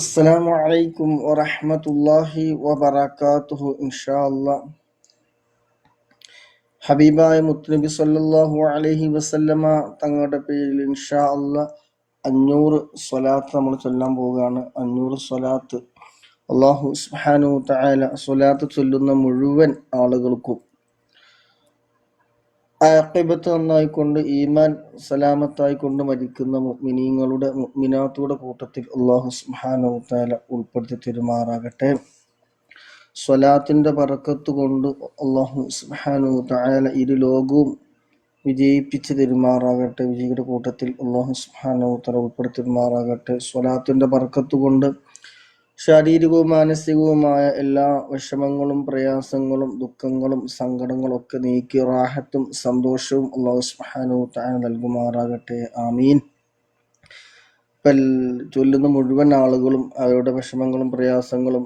അസ്സലാമു അലൈക്കും വറഹ്മത്തുള്ളാഹി വബറകാതുഹു. ഇൻഷാ അല്ലാഹ് ഹബീബായ മുത്തുനബി സല്ലല്ലാഹു അലൈഹി വസല്ലമ തങ്ങളുടെ പേരിൽ ഇൻഷാ അല്ലാഹ് 500 സ്വലാത്ത് നമ്മൾ ചൊല്ലാൻ പോവുകയാണ്. 500 സ്വലാത്ത് അല്ലാഹു സുബ്ഹാനഹു തആല സ്വലാത്ത് ചൊല്ലുന്ന മുഴുവൻ ആളുകൾക്കും ആഖിബത്ത് നന്നായിക്കൊണ്ട് ഈമാൻ സലാമത്തായിക്കൊണ്ട് മരിക്കുന്ന മുഅ്മിനീങ്ങളുടെ മുഅ്മിനാത്തുകളുടെ കൂട്ടത്തിൽ അല്ലാഹു സുബ്ഹാനഹു തആല ഉൾപ്പെടുത്തി തരുമാറാകട്ടെ. സ്വലാത്തിന്റെ ബറക്കത്ത് കൊണ്ട് അല്ലാഹു സുബ്ഹാനഹു തആല ഇരു ലോകവും വിജയിപ്പിച്ച് തരുമാറാകട്ടെ. വിജയിയുടെ കൂട്ടത്തിൽ അല്ലാഹു സുബ്ഹാനഹു തആല ഉൾപ്പെടുത്തി തരുമാറാകട്ടെ. സ്വലാത്തിന്റെ ബറക്കത്ത് കൊണ്ട് ശാരീരികവും മാനസികവുമായ എല്ലാ വിഷമങ്ങളും പ്രയാസങ്ങളും ദുഃഖങ്ങളും സങ്കടങ്ങളും ഒക്കെ നീക്കി റാഹത്തും സന്തോഷവും അല്ലാഹു സുബ്ഹാനഹു തആല നൽകുമാറാകട്ടെ. ആമീൻ. ചൊല്ലുന്ന മുഴുവൻ ആളുകളും അവരുടെ വിഷമങ്ങളും പ്രയാസങ്ങളും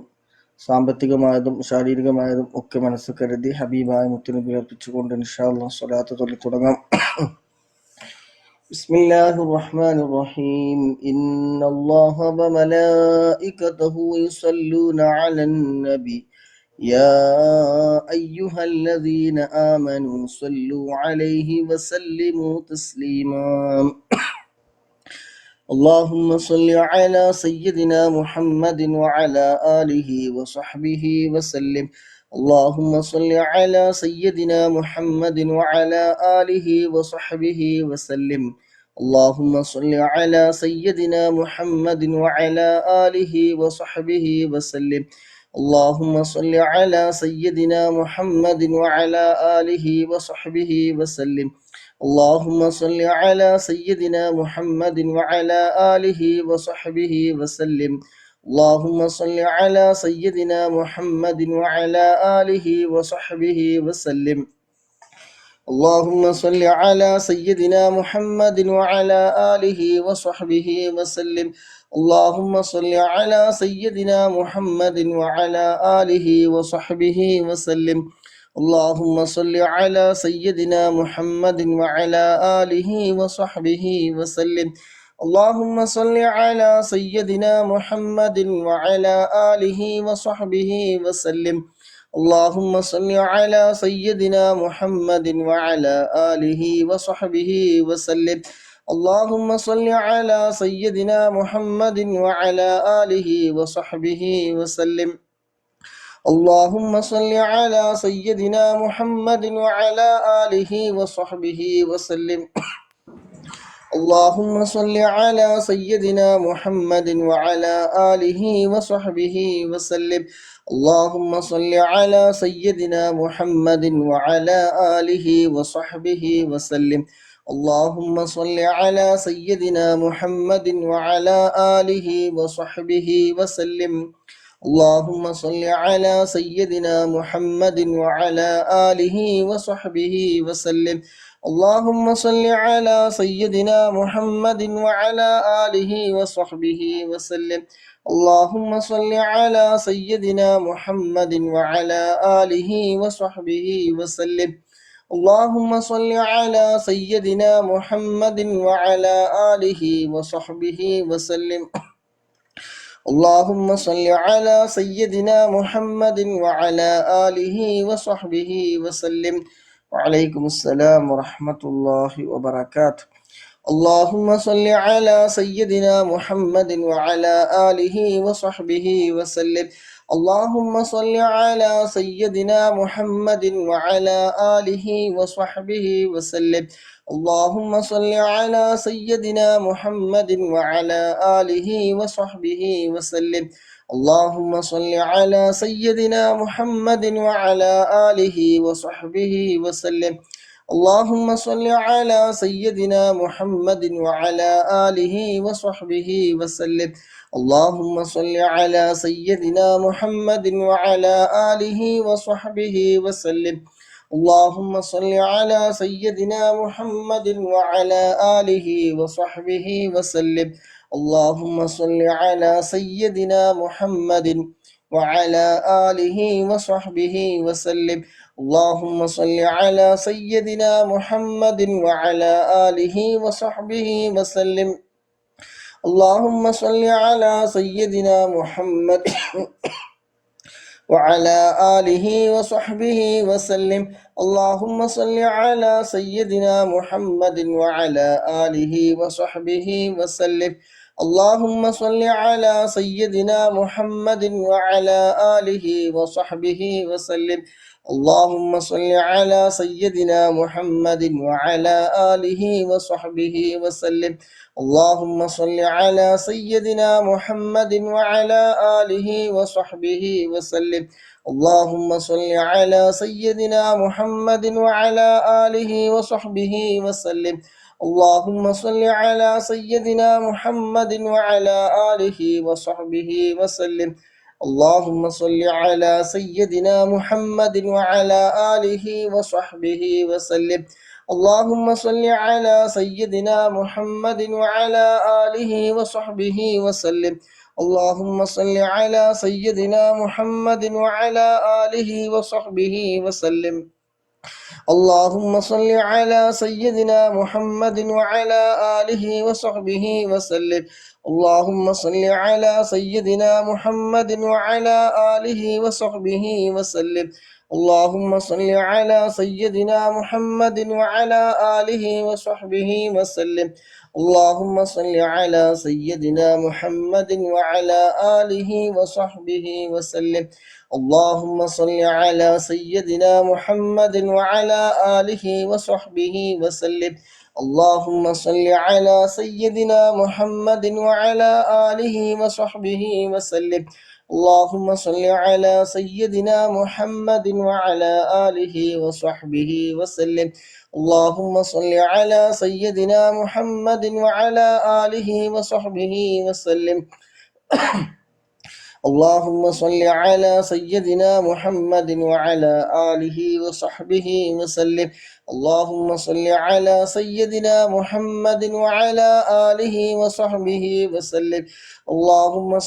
സാമ്പത്തികമായതും ശാരീരികമായതും ഒക്കെ മനസ്സ് കരുതി ഹബീബായ മുത്തുനബി അർപ്പിച്ചുകൊണ്ട് ഇൻഷാ അല്ലാഹ് സ്വലാത്ത് ചൊല്ലി തുടങ്ങാം. ബിസ്മില്ലാഹിർ റഹ്മാനിർ റഹീം. ഇന്നല്ലാഹ വമലായികതഹു യുസല്ലൂന അലൻ നബി യാ അയ്യുഹല്ലദീന ആമനൂ സ്വല്ലൂ അലൈഹി വസല്ലിമൂ തസ്ലീമാ. اللهم صل على سيدنا محمد وعلى آله وصحبه وسلم. اللهم صل على سيدنا محمد وعلى آله وصحبه وسلم. اللهم صل على سيدنا محمد وعلى آله وصحبه وسلم. اللهم صل على سيدنا محمد وعلى آله وصحبه وسلم. اللهم صل على سيدنا محمد وعلى آله وصحبه وسلم. اللهم صل على سيدنا محمد وعلى آله وصحبه وسلم. اللهم صل على سيدنا محمد وعلى آله وصحبه وسلم. اللهم صل على سيدنا محمد وعلى آله وصحبه وسلم. اللهم صل على سيدنا محمد وعلى آله وصحبه وسلم. اللهم صل على سيدنا محمد وعلى آله وصحبه وسلم. اللهم صل على سيدنا محمد وعلى آله وصحبه وسلم. اللهم صل على سيدنا محمد وعلى آله وصحبه وسلم. اللهم صل على سيدنا محمد وعلى آله وصحبه وسلم. اللهم صل على سيدنا محمد وعلى آله وصحبه وسلم. اللهم صل على سيدنا محمد وعلى آله وصحبه وسلم. اللهم صل على سيدنا محمد وعلى آله وصحبه وسلم. اللهم صل على سيدنا محمد وعلى آله وصحبه وسلم. اللهم صل على سيدنا محمد وعلى آله وصحبه وسلم. اللهم صل على سيدنا محمد وعلى آله وصحبه وسلم. اللهم صل على سيدنا محمد وعلى آله وصحبه وسلم. اللهم صل على سيدنا محمد وعلى آله وصحبه وسلم. وعليكم السلام ورحمة الله وبركاته. اللهم صل على سيدنا محمد وعلى آله وصحبه وسلم. اللهم صل على سيدنا محمد وعلى آله وصحبه وسلم. اللهم صل على سيدنا محمد وعلى آله وصحبه وسلم. اللهم صل على سيدنا محمد وعلى آله وصحبه وسلم. اللهم صل على سيدنا محمد وعلى آله وصحبه وسلم. اللهم صل على سيدنا محمد وعلى آله وصحبه وسلم. اللهم صل على سيدنا محمد وعلى آله وصحبه وسلم. اللهم صل على سيدنا محمد وعلى آله وصحبه وسلم. اللهم صل على سيدنا محمد وعلى آله وصحبه وسلم. اللهم صل على سيدنا محمد وعلى آله وصحبه وسلم. اللهم صل على سيدنا محمد وعلى آله وصحبه وسلم. اللهم صل على سيدنا محمد وعلى آله وصحبه وسلم. اللهم صل على سيدنا محمد وعلى آله وصحبه وسلم. اللهم صل على سيدنا محمد وعلى آله وصحبه وسلم. اللهم صل على سيدنا محمد وعلى آله وصحبه وسلم. اللهم صل على سيدنا محمد وعلى آله وصحبه وسلم. اللهم صل على سيدنا محمد وعلى آله وصحبه وسلم. اللهم صل على سيدنا محمد وعلى آله وصحبه وسلم. اللهم صل على سيدنا محمد وعلى آله وصحبه وسلم. اللهم صل على سيدنا محمد وعلى آله وصحبه وسلم. اللهم صل على سيدنا محمد وعلى آله وصحبه وسلم. اللهم صل على سيدنا محمد وعلى آله وصحبه وسلم. اللهم صل على سيدنا محمد وعلى آله وصحبه وسلم. اللهم صل على سيدنا محمد وعلى آله وصحبه وسلم. اللهم صل على سيدنا محمد وعلى آله وصحبه وسلم. اللهم صل على سيدنا محمد وعلى آله وصحبه وسلم. اللهم صل على سيدنا محمد وعلى آله وصحبه وسلم. اللهم صل على سيدنا محمد وعلى آله وصحبه وسلم. اللهم صل على سيدنا محمد وعلى آله وصحبه وسلم. اللهم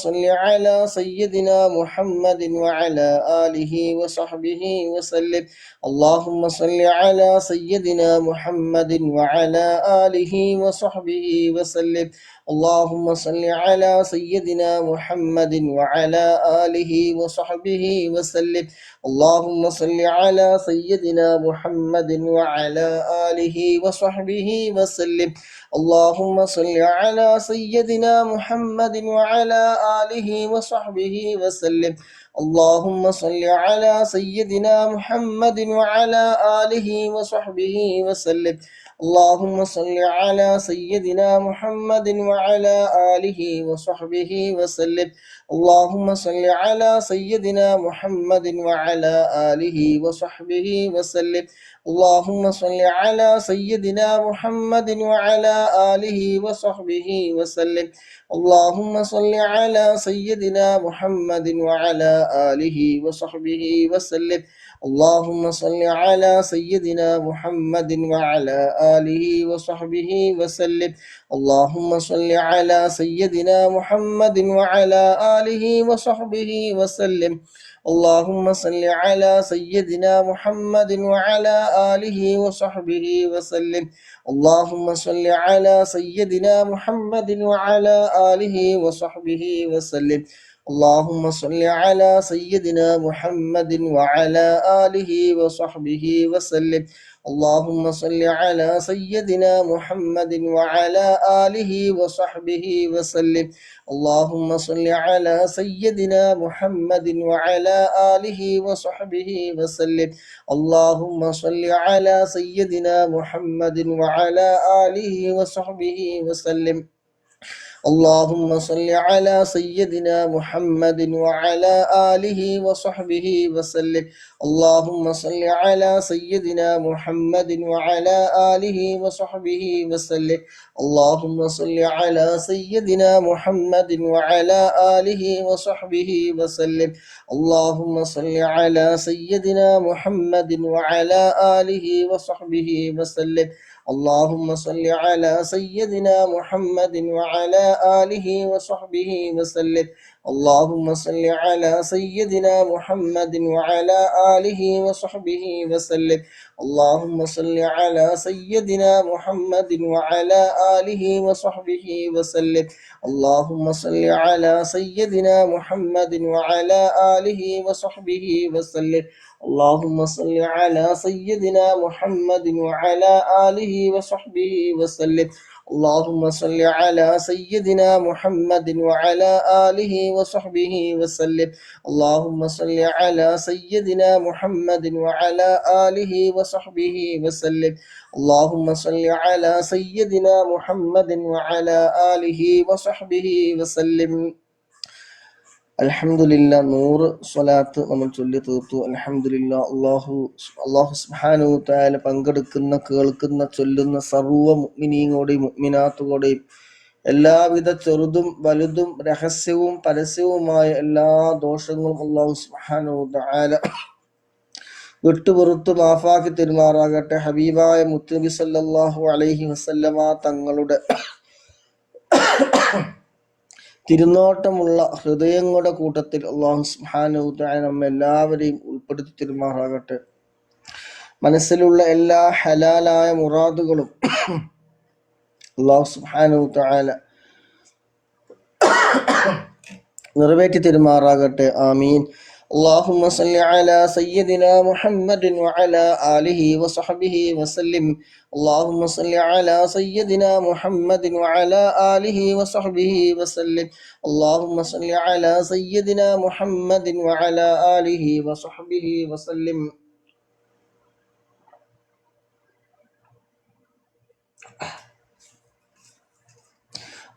صل على سيدنا محمد وعلى آله وصحبه وسلم. اللهم صل على سيدنا محمد وعلى آله وصحبه وسلم. اللهم صل على سيدنا محمد وعلى آله وصحبه وسلم. اللهم صل على سيدنا محمد وعلى آله وصحبه وسلم. اللهم صل على سيدنا محمد وعلى آله وصحبه وسلم. اللهم صل على سيدنا محمد وعلى آله وصحبه وسلم. اللهم صل على سيدنا محمد وعلى آله وصحبه وسلم. اللهم صل على سيدنا محمد وعلى آله وصحبه وسلم. اللهم صل على سيدنا محمد وعلى آله وصحبه وسلم. اللهم صل على سيدنا محمد وعلى آله وصحبه وسلم. اللهم صل على سيدنا محمد وعلى آله وصحبه وسلم. اللهم صل على سيدنا محمد وعلى آله وصحبه وسلم. اللهم صل على سيدنا محمد وعلى آله وصحبه وسلم. اللهم صل على سيدنا محمد وعلى آله وصحبه وسلم. اللهم صل على سيدنا محمد وعلى آله وصحبه وسلم. اللهم صل على سيدنا محمد وعلى آله وصحبه وسلم. اللهم صل على سيدنا محمد وعلى آله وصحبه وسلم. اللهم صل على سيدنا محمد وعلى آله وصحبه وسلم. اللهم صل على سيدنا محمد وعلى آله وصحبه وسلم. اللهم صل على سيدنا محمد وعلى آله وصحبه وسلم. اللهم صل على سيدنا محمد وعلى آله وصحبه وسلم. اللهم صل على سيدنا محمد وعلى آله وصحبه وسلم. اللهم صل على سيدنا محمد وعلى وعلى آله وصحبه وسلم. اللهم صل على سيدنا محمد وعلى آله وصحبه وسلم. اللهم صل على سيدنا محمد وعلى آله وصحبه وسلم. اللهم صل على سيدنا محمد وعلى آله وصحبه وسلم. اللهم صل على سيدنا محمد وعلى آله وصحبه وسلم. اللهم صل على سيدنا محمد وعلى آله وصحبه وسلم. اللهم صل على سيدنا محمد وعلى آله وصحبه وسلم. اللهم صل على سيدنا محمد وعلى آله وصحبه وسلم. അൽഹംദുലില്ലാ, 100 സ്വലാത്ത് നമ്മൾ ചൊല്ലി തീർത്തു. അൽഹംദുലില്ലാ. അല്ലാഹു സുബ്ഹാനഹു വ തആല പങ്കെടുക്കുന്ന, കേൾക്കുന്ന, ചൊല്ലുന്ന സർവ്വ മുഅ്മിനീങ്ങളോടെയും മുഅ്മിനാത്തുകളോടെയും എല്ലാവിധ ചെറുതും വലുതും രഹസ്യവും പരസ്യവുമായ എല്ലാ ദോഷങ്ങളും അല്ലാഹു സുബ്ഹാനഹു വ തആല വിട്ടുപുറത്തു മാഫാക്കി തെരുമാറാകട്ടെ. ഹബീബായ മുത്തുനബി സല്ലല്ലാഹു അലൈഹി വസല്ലമ തങ്ങളുടെ തിരുനോട്ടമുള്ള ഹൃദയങ്ങളുടെ കൂട്ടത്തിൽ അല്ലാഹു സുബ്ഹാനഹു വ തആല നമ്മെല്ലാവരെയും ഉൾപ്പെടുത്തി തെരുമാറാകട്ടെ. മനസ്സിലുള്ള എല്ലാ ഹലാലായ മുറാദുകളും അല്ലാഹു സുബ്ഹാനഹു വ തആല നിറവേറ്റി തെരുമാറാകട്ടെ. ആമീൻ. اللهم صل على سيدنا محمد وعلى آله وصحبه وسلم. اللهم صل على سيدنا محمد وعلى آله وصحبه وسلم. اللهم صل على سيدنا محمد وعلى آله وصحبه وسلم.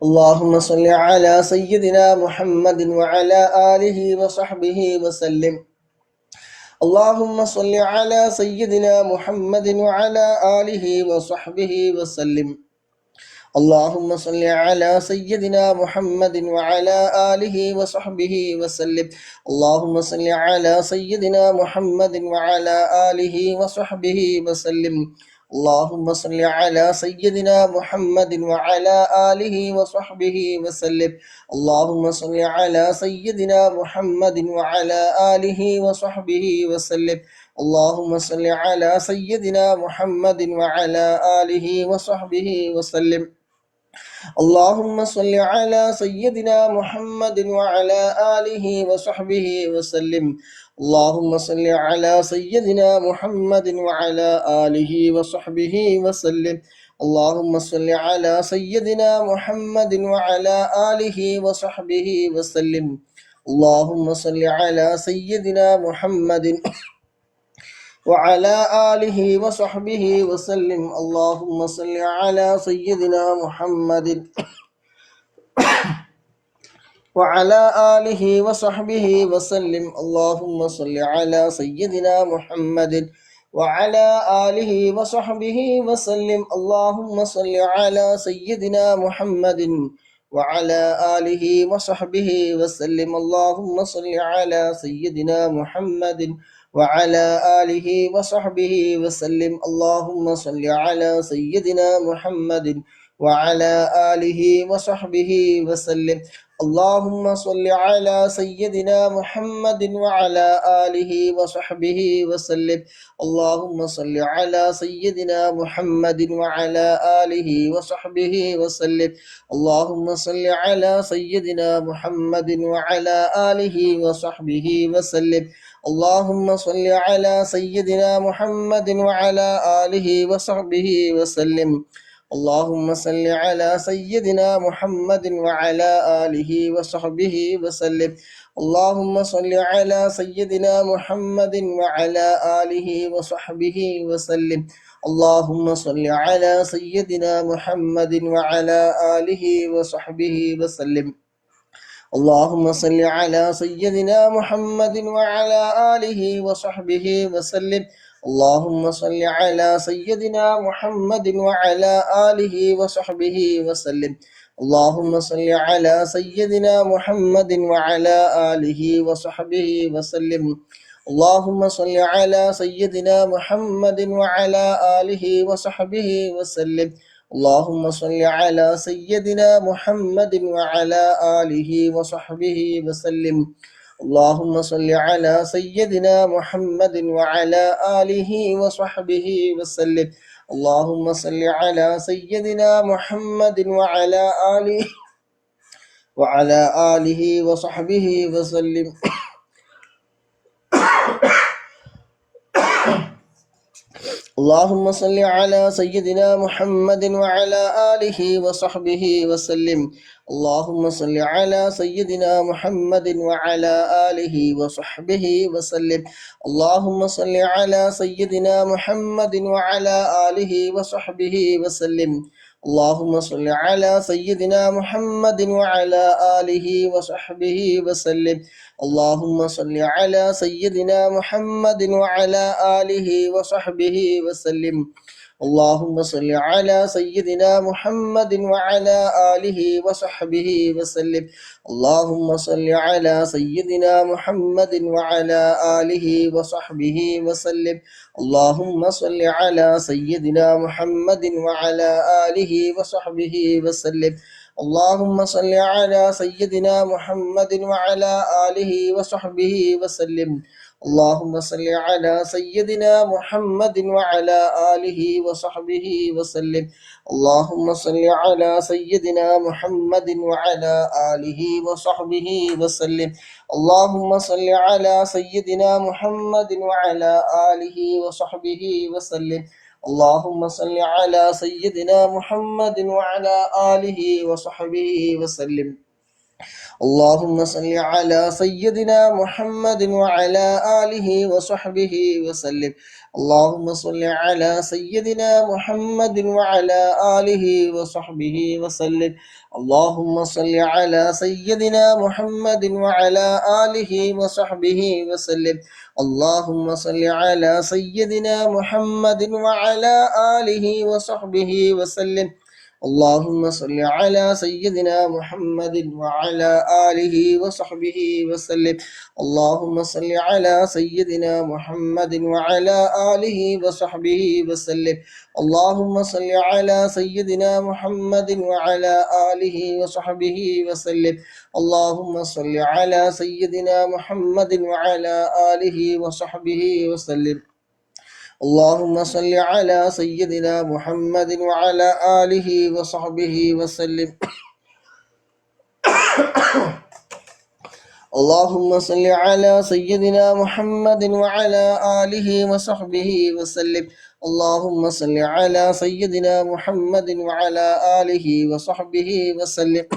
اللهم صل على سيدنا محمد وعلى آله وصحبه وسلم. اللهم صل على سيدنا محمد وعلى آله وصحبه وسلم. اللهم صل على سيدنا محمد وعلى آله وصحبه وسلم. اللهم صل على سيدنا محمد وعلى آله وصحبه وسلم. اللهم صل على سيدنا محمد وعلى آله وصحبه وسلم. اللهم صل على سيدنا محمد وعلى آله وصحبه وسلم. اللهم صل على سيدنا محمد وعلى آله وصحبه وسلم. اللهم صل على سيدنا محمد وعلى آله وصحبه وسلم. اللهم صل على سيدنا محمد وعلى آله وصحبه وسلم. اللهم صل على سيدنا محمد وعلى آله وصحبه وسلم. اللهم صل على سيدنا محمد وعلى آله وصحبه وسلم. اللهم صل على سيدنا محمد وعلى آله وصحبه وسلم. اللهم صل على سيدنا محمد وعلى آله وصحبه وسلم. اللهم صل على سيدنا محمد وعلى آله وصحبه وسلم. اللهم صل على سيدنا محمد وعلى آله وصحبه وسلم. اللهم صل على سيدنا محمد وعلى آله وصحبه وسلم. اللهم صل على سيدنا محمد وعلى آله وصحبه وسلم. اللهم صل على سيدنا محمد وعلى آله وصحبه وسلم. اللهم صل على سيدنا محمد وعلى آله وصحبه وسلم. اللهم صل على سيدنا محمد وعلى آله وصحبه وسلم. اللهم صل على سيدنا محمد وعلى آله وصحبه وسلم. اللهم صل على سيدنا محمد وعلى آله وصحبه وسلم. اللهم صل على سيدنا محمد وعلى آله وصحبه وسلم. اللهم صل على سيدنا محمد وعلى آله وصحبه وسلم. اللهم صل على سيدنا محمد وعلى آله وصحبه وسلم. اللهم صل على سيدنا محمد وعلى آله وصحبه وسلم. اللهم صل على سيدنا محمد وعلى آله وصحبه وسلم. اللهم صل على سيدنا محمد وعلى آله وصحبه وسلم. اللهم صل على سيدنا محمد وعلى آله وصحبه وسلم. اللهم صل على سيدنا محمد وعلى آله وصحبه وسلم. اللهم صل على سيدنا محمد وعلى آله وصحبه وسلم. اللهم صل على سيدنا محمد وعلى آله وصحبه وسلم. اللهم صل على سيدنا محمد وعلى آله وصحبه وسلم. اللهم صل على سيدنا محمد وعلى آله وصحبه وسلم. اللهم صل على سيدنا محمد وعلى آله وصحبه وسلم. اللهم صل على سيدنا محمد وعلى آله وصحبه وسلم. اللهم صل على سيدنا محمد وعلى آله وصحبه وسلم. اللهم صل على سيدنا محمد وعلى آله وصحبه وسلم. اللهم صل على سيدنا محمد وعلى آله وصحبه وسلم. اللهم صل على سيدنا محمد وعلى آله وصحبه وسلم. اللهم صل على سيدنا محمد وعلى آله وصحبه وسلم. اللهم صل على سيدنا محمد وعلى آله وصحبه وسلم. اللهم صل على سيدنا محمد وعلى آله وصحبه وسلم. اللهم صل على سيدنا محمد وعلى آله وصحبه وسلم. اللهم صل على سيدنا محمد وعلى آله وصحبه وسلم. اللهم صل على سيدنا محمد وعلى آله وصحبه وسلم. اللهم صل على سيدنا محمد وعلى آله وصحبه وسلم. اللهم صل على سيدنا محمد وعلى آله وصحبه وسلم. اللهم صل على سيدنا محمد وعلى آله وصحبه وسلم. اللهم صل على سيدنا محمد وعلى آله وصحبه وسلم. اللهم صل على سيدنا محمد وعلى آله وصحبه وسلم. اللهم صل على سيدنا محمد وعلى آله وصحبه وسلم. اللهم صل على سيدنا محمد وعلى آله وصحبه وسلم. اللهم صل على سيدنا محمد وعلى آله وصحبه وسلم. اللهم صل على سيدنا محمد وعلى آله وصحبه وسلم.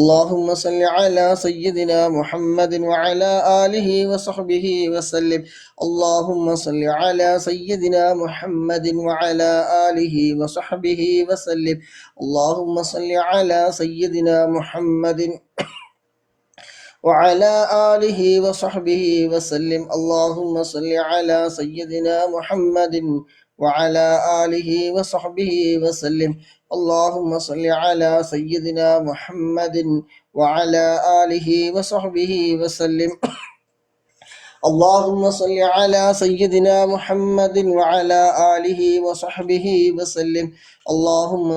اللهم صل على سيدنا محمد وعلى آله وصحبه وسلم. اللهم صل على سيدنا محمد وعلى آله وصحبه وسلم. اللهم صل على سيدنا محمد وعلى آله وصحبه وسلم. اللهم صل على سيدنا محمد وعلى آله وصحبه وسلم. اللهم صل على سيدنا محمد وعلى آله وصحبه وسلم. اللهم صل على سيدنا محمد وعلى آله وصحبه وسلم. اللهم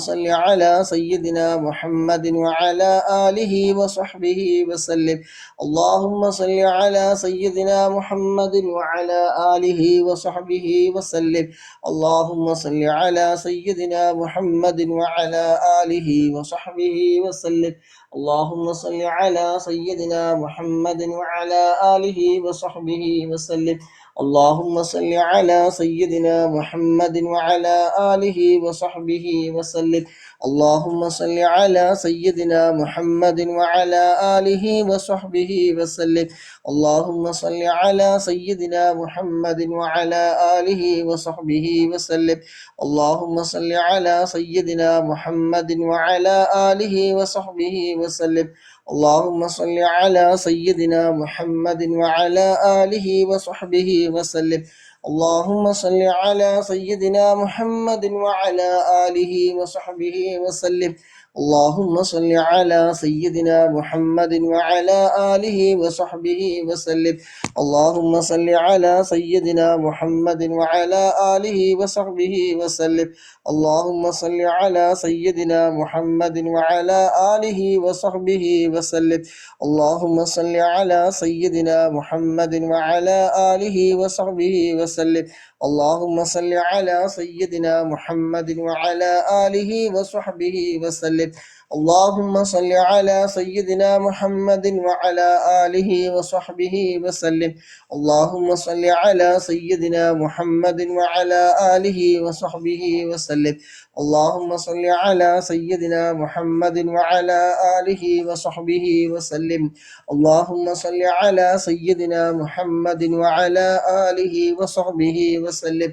صل على سيدنا محمد وعلى آله وصحبه وسلم. اللهم صل على سيدنا محمد وعلى آله وصحبه وسلم. اللهم صل على سيدنا محمد وعلى آله وصحبه وسلم. اللهم صل على سيدنا محمد وعلى آله وصحبه وسلم. اللهم صل على سيدنا محمد وعلى آله وصحبه وسلم. اللهم صل على سيدنا محمد وعلى آله وصحبه وسلم. اللهم صل على سيدنا محمد وعلى آله وصحبه وسلم. اللهم صل على سيدنا محمد وعلى آله وصحبه وسلم. اللهم صل على سيدنا محمد وعلى آله وصحبه وسلم. اللهم صل على سيدنا محمد وعلى آله وصحبه وسلم. اللهم صل على سيدنا محمد وعلى آله وصحبه وسلم. اللهم صل على سيدنا محمد وعلى آله وصحبه وسلم. اللهم صل على سيدنا محمد وعلى آله وصحبه وسلم. اللهم صل على سيدنا محمد وعلى آله وصحبه وسلم. اللهم صل على سيدنا محمد وعلى آله وصحبه وسلم. اللهم صل على سيدنا محمد وعلى آله وصحبه وسلم. اللهم صل على سيدنا محمد وعلى آله وصحبه وسلم. اللهم صل على سيدنا محمد وعلى آله وصحبه وسلم. اللهم صل على سيدنا محمد وعلى آله وصحبه وسلم.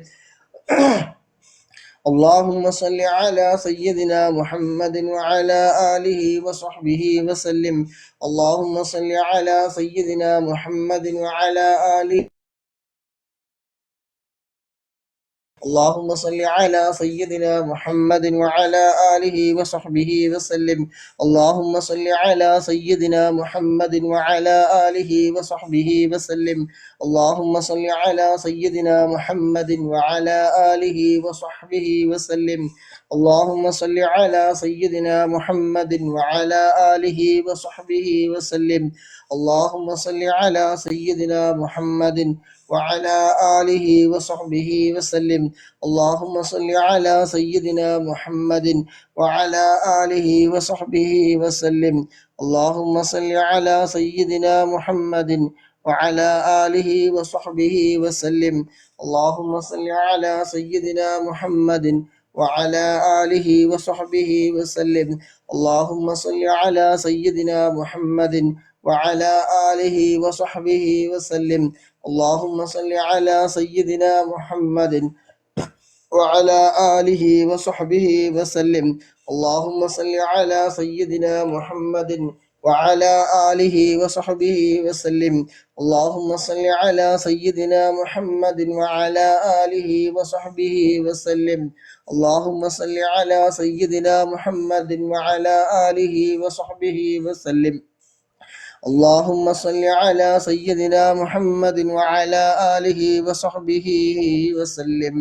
اللهم صل على سيدنا محمد وعلى آله وصحبه وسلم. اللهم صل على سيدنا محمد وعلى آله. اللهم صل على سيدنا محمد وعلى آله وصحبه وسلم. اللهم صل على سيدنا محمد وعلى آله وصحبه وسلم. اللهم صل على سيدنا محمد وعلى آله وصحبه وسلم. اللهم صل على سيدنا محمد وعلى آله وصحبه وسلم. اللهم صل على سيدنا محمد وعلى آله وصحبه وسلم. اللهم صل على سيدنا محمد وعلى آله وصحبه وسلم. اللهم صل على سيدنا محمد وعلى آله وصحبه وسلم. اللهم صل على سيدنا محمد وعلى آله وصحبه وسلم. اللهم صل على سيدنا محمد وعلى آله وصحبه وسلم. اللهم صل على سيدنا محمد وعلى آله وصحبه وسلم. اللهم صل على سيدنا محمد وعلى آله وصحبه وسلم. اللهم صل على سيدنا محمد وعلى آله وصحبه وسلم. اللهم صل على سيدنا محمد وعلى آله وصحبه وسلم. اللهم صل على سيدنا محمد وعلى آله وصحبه وسلم.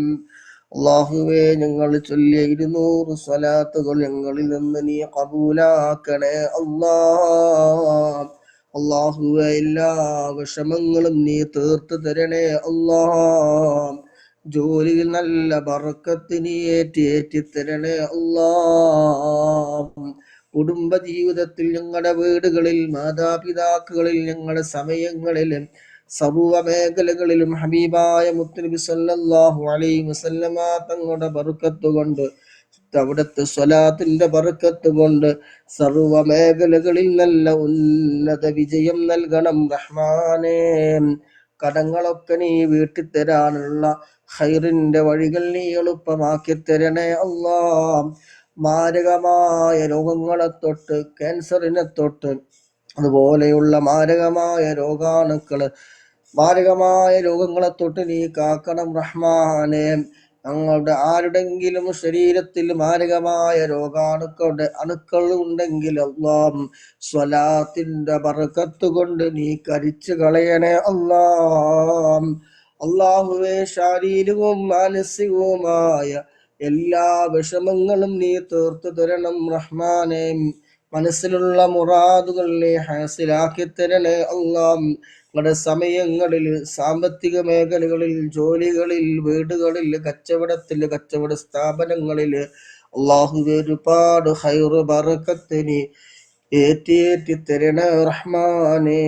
അള്ളാഹുവേ, ഞങ്ങൾ ചൊല്ലിയ 200 സ്വലാത്തുകൾ ഞങ്ങളിൽ നിന്ന് നീ കബൂലാക്കണേ അല്ലാ. അള്ളാഹുവേ, എല്ലാ വിഷമങ്ങളും നീ തീർത്തു തരണേ അല്ലാ. ജോലിയിൽ നല്ല ബർക്കത്ത് നീ ഏറ്റി തരണേ അല്ലാ. കുടുംബ ജീവിതത്തിൽ, ഞങ്ങളുടെ വീടുകളിൽ, മാതാപിതാക്കളിൽ, ഞങ്ങളുടെ സമയങ്ങളിലും സർവ മേഖലകളിലും ഹബീബായ മുത്തുനബി സല്ലല്ലാഹു അലൈഹി വസല്ലമ തങ്ങളുടെ ബർക്കത്ത് കൊണ്ട്, അവിടുത്തെ സ്വലാത്തിന്റെ ബർക്കത്ത് കൊണ്ട് സർവ മേഖലകളിൽ നല്ല ഉന്നത വിജയം നൽകണം റഹ്മാനേ. കടങ്ങളൊക്കെ നീ വീട്ടിത്തരാനുള്ള ഖൈറിന്റെ വഴികൾ നീ എളുപ്പമാക്കി തരണേ അല്ലാ. മാരകമായ രോഗങ്ങളെ തൊട്ട്, ക്യാൻസറിനെ തൊട്ട്, അതുപോലെയുള്ള മാരകമായ രോഗങ്ങളെ തൊട്ട് നീ കാക്കണം റഹ്മാനേ. ഞങ്ങളുടെ ആരുടെങ്കിലും ശരീരത്തിൽ മാരകമായ അണുക്കൾ ഉണ്ടെങ്കിൽ അല്ലാഹ് സ്വലാത്തിന്റെ ബർക്കത്ത് കൊണ്ട് നീ കരിച്ചു കളയണേ അല്ലാഹ്. അല്ലാഹുവേ, ശാരീരികവും മാനസികവുമായ എല്ലാ വിഷമങ്ങളും നീ തീർത്തു തരണം റഹ്മാനേ. മനസ്സിലുള്ള മുറാദുകൾ നീ ഹാസിലാക്കി തരണേ അല്ലാഹ്. ഞങ്ങളുടെ സമയങ്ങളിൽ, സാമ്പത്തിക മേഖലകളിൽ, ജോലികളിൽ, വീടുകളിൽ, കച്ചവട സ്ഥാപനങ്ങളിൽ അല്ലാഹുവേ ഒരുപാട് ഖൈർ ബർക്കത്ത് നീ ഏറ്റി തരണേ റഹ്മാനേ.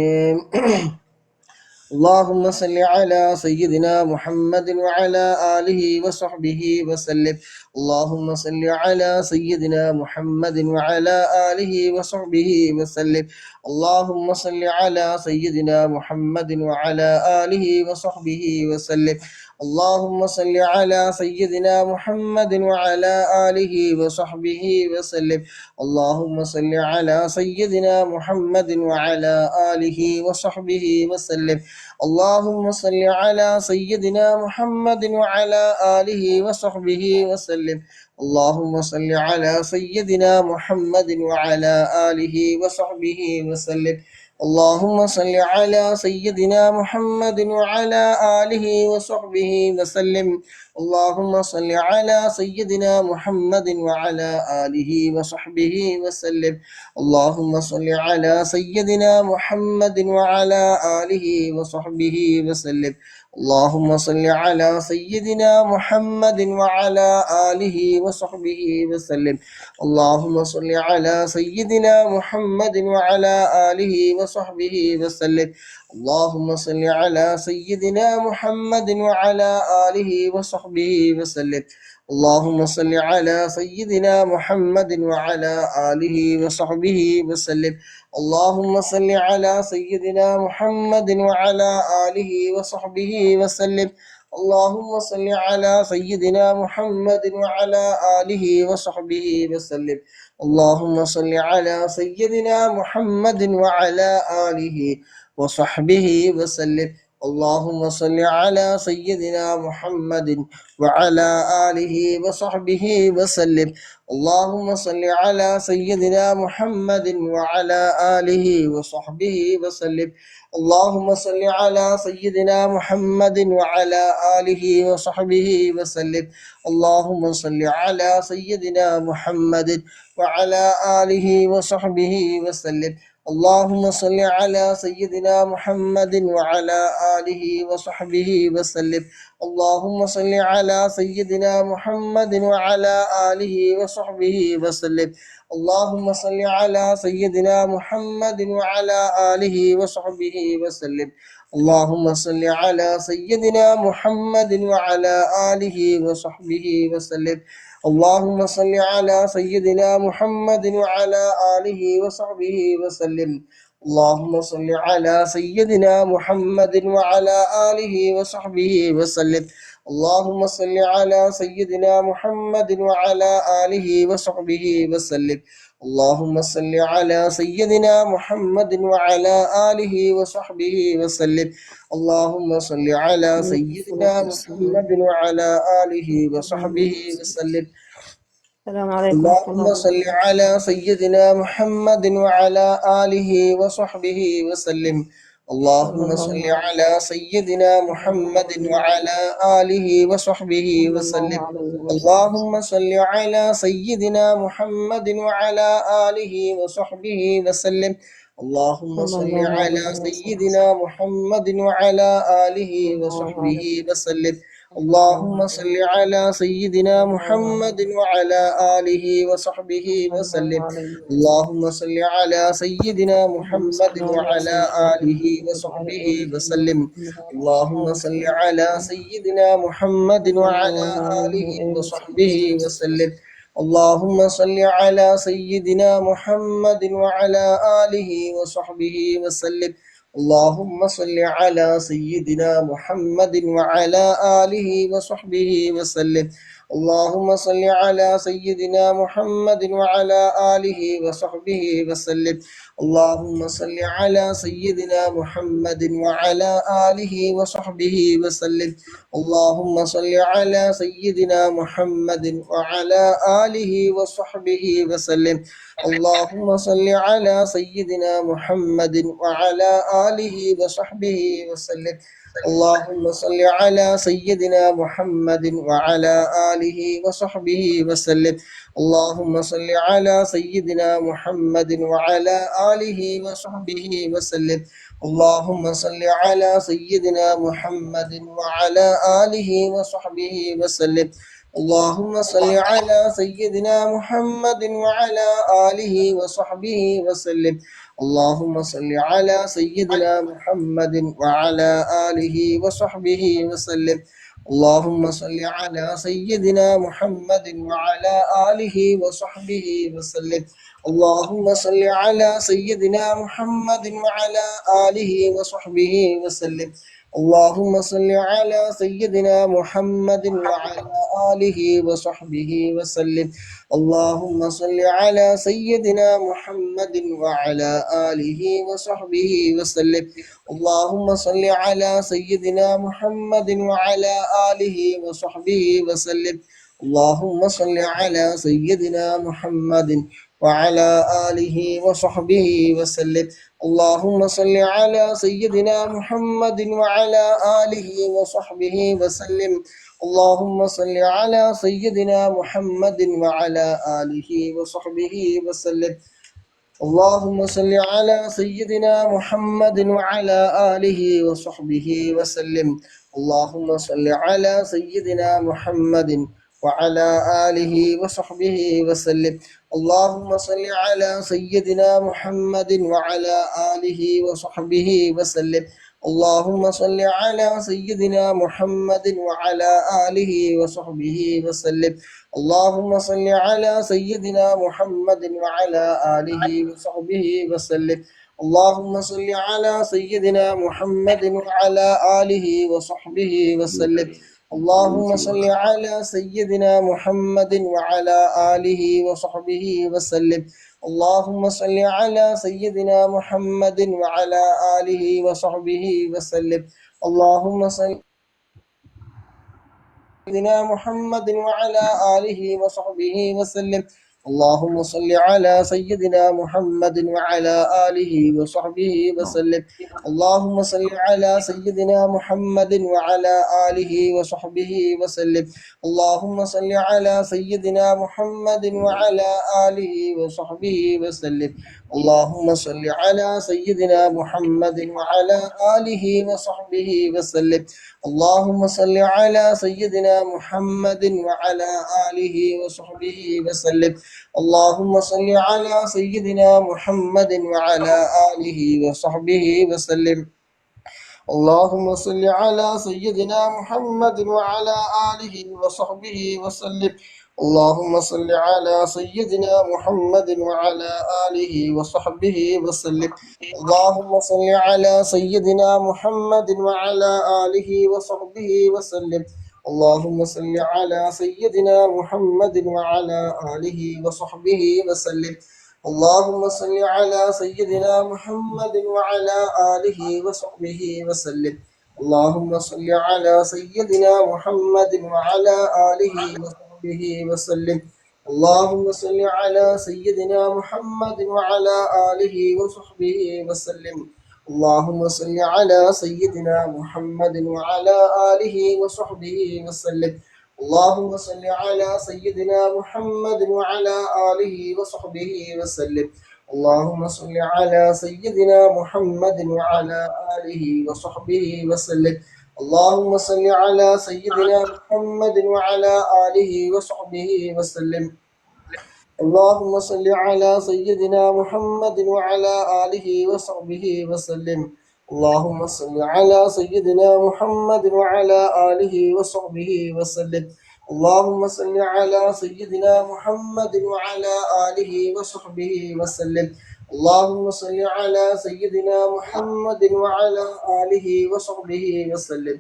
اللهم صل على سيدنا محمد وعلى آله وصحبه وسلم. اللهم صل على سيدنا محمد وعلى آله وصحبه وسلم. اللهم صل على سيدنا محمد وعلى آله وصحبه وسلم. اللهم صل على سيدنا محمد وعلى آله وصحبه وسلم. اللهم صل على سيدنا محمد وعلى آله وصحبه وسلم. اللهم صل على سيدنا محمد وعلى آله وصحبه وسلم. اللهم صل على سيدنا محمد وعلى آله وصحبه وسلم. اللهم صل على سيدنا محمد وعلى آله وصحبه وسلم. اللهم صل على سيدنا محمد وعلى آله وصحبه وسلم. اللهم صل على سيدنا محمد وعلى آله وصحبه وسلم. اللهم صل على سيدنا محمد وعلى آله وصحبه وسلم. اللهم صل على سيدنا محمد وعلى آله وصحبه وسلم. اللهم صل على سيدنا محمد وعلى آله وصحبه وسلم. اللهم صل على سيدنا محمد وعلى آله وصحبه وسلم. اللهم صل على سيدنا محمد وعلى آله وصحبه وسلم. اللهم صل على سيدنا محمد وعلى آله وصحبه وسلم. اللهم صل على سيدنا محمد وعلى آله وصحبه وسلم. اللهم صل على سيدنا محمد وعلى آله وصحبه وسلم. اللهم صل على سيدنا محمد وعلى آله وصحبه وسلم. اللهم صل على سيدنا محمد وعلى آله وصحبه وسلم. اللهم صل على سيدنا محمد وعلى آله وصحبه وسلم. اللهم صل على سيدنا محمد وعلى آله وصحبه وسلم. اللهم صل على سيدنا محمد وعلى آله وصحبه وسلم. اللهم صل على سيدنا محمد وعلى آله وصحبه وسلم. اللهم صل على سيدنا محمد وعلى آله وصحبه وسلم. اللهم صل على سيدنا محمد وعلى آله وصحبه وسلم. اللهم صل على سيدنا محمد وعلى آله وصحبه وسلم. اللهم صل على سيدنا محمد وعلى آله وصحبه وسلم. اللهم صل على سيدنا محمد وعلى آله وصحبه وسلم. اللهم صل على سيدنا محمد وعلى آله وصحبه وسلم. السلام عليكم ورحمة اللهم الله صل على سيدنا محمد وعلى آله وصحبه وسلم. اللهم صل على سيدنا محمد وعلى آله وصحبه صلى الله وسلم. عليه وسلم. اللهم صل على سيدنا محمد وعلى آله وصحبه وسلم. اللهم صلى صل الله على عليه وسلم. سيدنا محمد وعلى آله صلى الله وصحبه عليه وسلم. وسلم. اللهم صل على سيدنا صلى الله محمد وعلى آله وصحبه وسلم. عليه وسلم. اللهم صل على سيدنا اللهم محمد صل على وعلى سيدنا آله محمد وعلى وصحبه آله وسلم. وعلى اللهم آله صل وصحبه على وسلم. سيدنا محمد صلى وعلى الله عليه آله وآله وصحبه وصحبه وسلم. وسلم. اللهم صل على سيدنا محمد وعلى آله وصحبه وسلم. اللهم صل على سيدنا محمد وعلى آله وصحبه وسلم. اللهم صل على سيدنا محمد وعلى آله وصحبه وسلم. اللهم صل على سيدنا محمد وعلى آله وصحبه وسلم. اللهم صل على سيدنا محمد وعلى آله وصحبه وسلم. اللهم صل على سيدنا محمد وعلى آله وصحبه وسلم. اللهم صل على سيدنا محمد وعلى آله وصحبه وسلم. اللهم صل على سيدنا محمد وعلى آله وصحبه وسلم. اللهم صل على سيدنا محمد وعلى آله وصحبه وسلم. اللهم صل على سيدنا محمد وعلى آله وصحبه وسلم. اللهم صل على سيدنا محمد وعلى آله وصحبه وسلم. اللهم صل على سيدنا محمد وعلى آله وصحبه وسلم. اللهم صل على سيدنا محمد وعلى آله وصحبه وسلم. اللهم صل على سيدنا محمد وعلى آله وصحبه وسلم. اللهم صل على سيدنا محمد وعلى آله وصحبه وسلم. اللهم صل على سيدنا محمد وعلى آله وصحبه وسلم. اللهم صل على سيدنا محمد وعلى آله وصحبه وسلم. اللهم صل على سيدنا محمد وعلى آله وصحبه وسلم. اللهم صل على سيدنا محمد وعلى آله وصحبه وسلم. اللهم صل على سيدنا محمد وعلى آله وصحبه وسلم. اللهم صل على سيدنا محمد وعلى آله وصحبه وسلم. اللهم صل على سيدنا محمد وعلى آله وصحبه وسلم. اللهم صل على سيدنا محمد وعلى آله وصحبه وسلم. اللهم صل على سيدنا محمد وعلى آله وصحبه وسلم. اللهم صل على سيدنا محمد وعلى آله وصحبه وسلم. اللهم صل على سيدنا محمد وعلى آله وصحبه وسلم. اللهم صل على سيدنا محمد وعلى آله وصحبه وسلم. اللهم صل سيدنا محمد وعلى آله وصحبه وسلم. اللهم صل على سيدنا محمد وعلى آله وصحبه وسلم. اللهم صل على سيدنا محمد وعلى آله وصحبه وسلم. اللهم صل على سيدنا محمد وعلى آله وصحبه وسلم. اللهم صل على سيدنا محمد وعلى آله وصحبه وسلم. اللهم صل على سيدنا محمد وعلى آله وصحبه وسلم. اللهم صل على سيدنا محمد وعلى آله وصحبه وسلم. اللهم صل على سيدنا محمد وعلى آله وصحبه وسلم. اللهم صل على سيدنا محمد وعلى آله وصحبه وسلم. اللهم صل على سيدنا محمد وعلى آله وصحبه وسلم. اللهم صل على سيدنا محمد وعلى آله وصحبه وسلم. اللهم صل على سيدنا محمد وعلى آله وصحبه وسلم. اللهم صل على سيدنا محمد وعلى آله وصحبه وسلم. اللهم صل على سيدنا محمد وعلى آله وصحبه وسلم. اللهم صل على سيدنا محمد وعلى آله وصحبه وسلم. اللهم صل على سيدنا محمد وعلى آله وصحبه وسلم. اللهم صل على سيدنا محمد وعلى آله وصحبه وسلم. اللهم صل على سيدنا محمد وعلى آله وصحبه وسلم. اللهم صل على سيدنا محمد وعلى آله وصحبه وسلم. اللهم صل على سيدنا محمد وعلى آله وصحبه وسلم. اللهم صل على سيدنا محمد وعلى آله وصحبه وسلم. اللهم صل على سيدنا محمد وعلى آله وصحبه وسلم.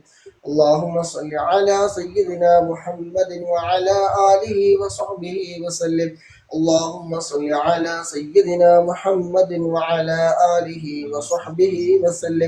اللهم صل على سيدنا محمد وعلى آله وصحبه وسلم. اللهم صل على سيدنا محمد وعلى آله وصحبه وسلم.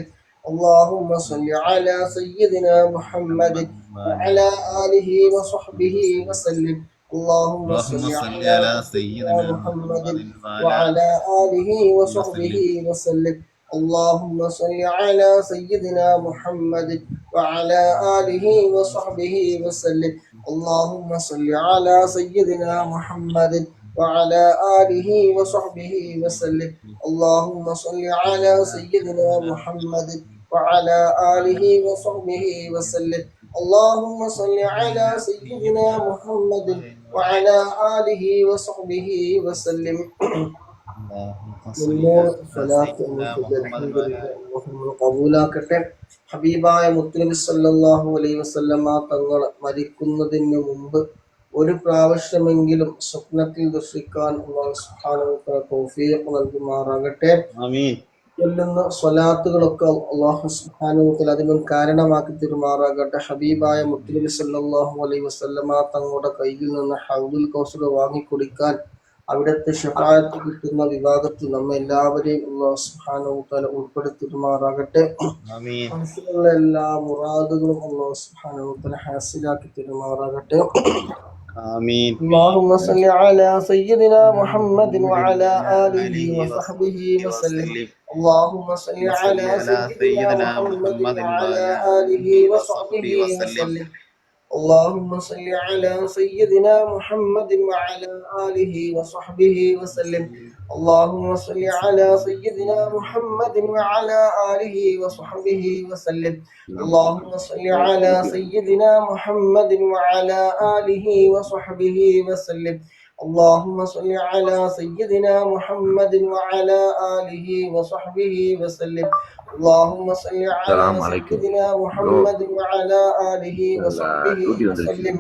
اللهم صل على سيدنا محمد وعلى آله وصحبه وسلم. اللهم صل على سيدنا محمد وعلى آله وصحبه وسلم. اللهم صل على سيدنا محمد وعلى آله وصحبه وسلم. اللهم صل على سيدنا محمد وعلى آله وصحبه وسلم. اللهم صل على سيدنا محمد وعلى آله وصحبه وسلم. اللهم صل على سيدنا محمد وعلى آله وصحبه وسلم. കബൂലാക്കട്ടെ. ഹബീബായ മുത്തുനബി സല്ലല്ലാഹു അലൈഹി വസല്ലമ തങ്ങൾ മരിക്കുന്നതിന് മുമ്പ് ഒരു പ്രാവശ്യമെങ്കിലും സ്വപ്നത്തിൽ ദർശിക്കാൻ അല്ലാഹു സുബ്ഹാനഹു വ തആല തൗഫീഖ് നൽകുമാറാകട്ടെ. ആമീൻ. ചൊല്ലുന്ന സ്വലാത്തുകളൊക്കെ അള്ളാഹു സുബ്ഹാനഹു വ തആല അതിന് കാരണമാക്കി തിരുമാറാകട്ടെ. ഹബീബായ മുത്തുനബി സല്ലല്ലാഹു അലൈഹി വസല്ലമ തങ്ങളുടെ കയ്യിൽ നിന്ന് ഹൗദുൽ കൗസർ വാങ്ങിക്കുടിക്കാൻ അവിടുത്തെ ശഫാഅത്ത് കിട്ടുന്ന വിഭാഗത്തിൽ നമ്മെ എല്ലാവരെയും അള്ളാഹു സുബ്ഹാനഹു വ തആല ഉൾപ്പെടുത്തിരുമാറാകട്ടെ. മനസ്സിലുള്ള എല്ലാ മുറാദുകളും അള്ളാഹു സുബ്ഹാനഹു വ തആല ഹാസിലാക്കി തിരുമാറാകട്ടെ. آمين. اللهم صل على سيدنا محمد وعلى آله وصحبه وسلم. اللهم صل على سيدنا محمد وعلى آله وصحبه وسلم. اللهم صل على سيدنا محمد وعلى آله وصحبه وسلم. اللهم صل على سيدنا محمد وعلى آله وصحبه وسلم. اللهم صل على سيدنا محمد وعلى آله وصحبه وسلم. اللهم صل على سيدنا محمد وعلى آله وصحبه وسلم. اللهم صل على سيدنا محمد وعلى آله وصحبه وسلم.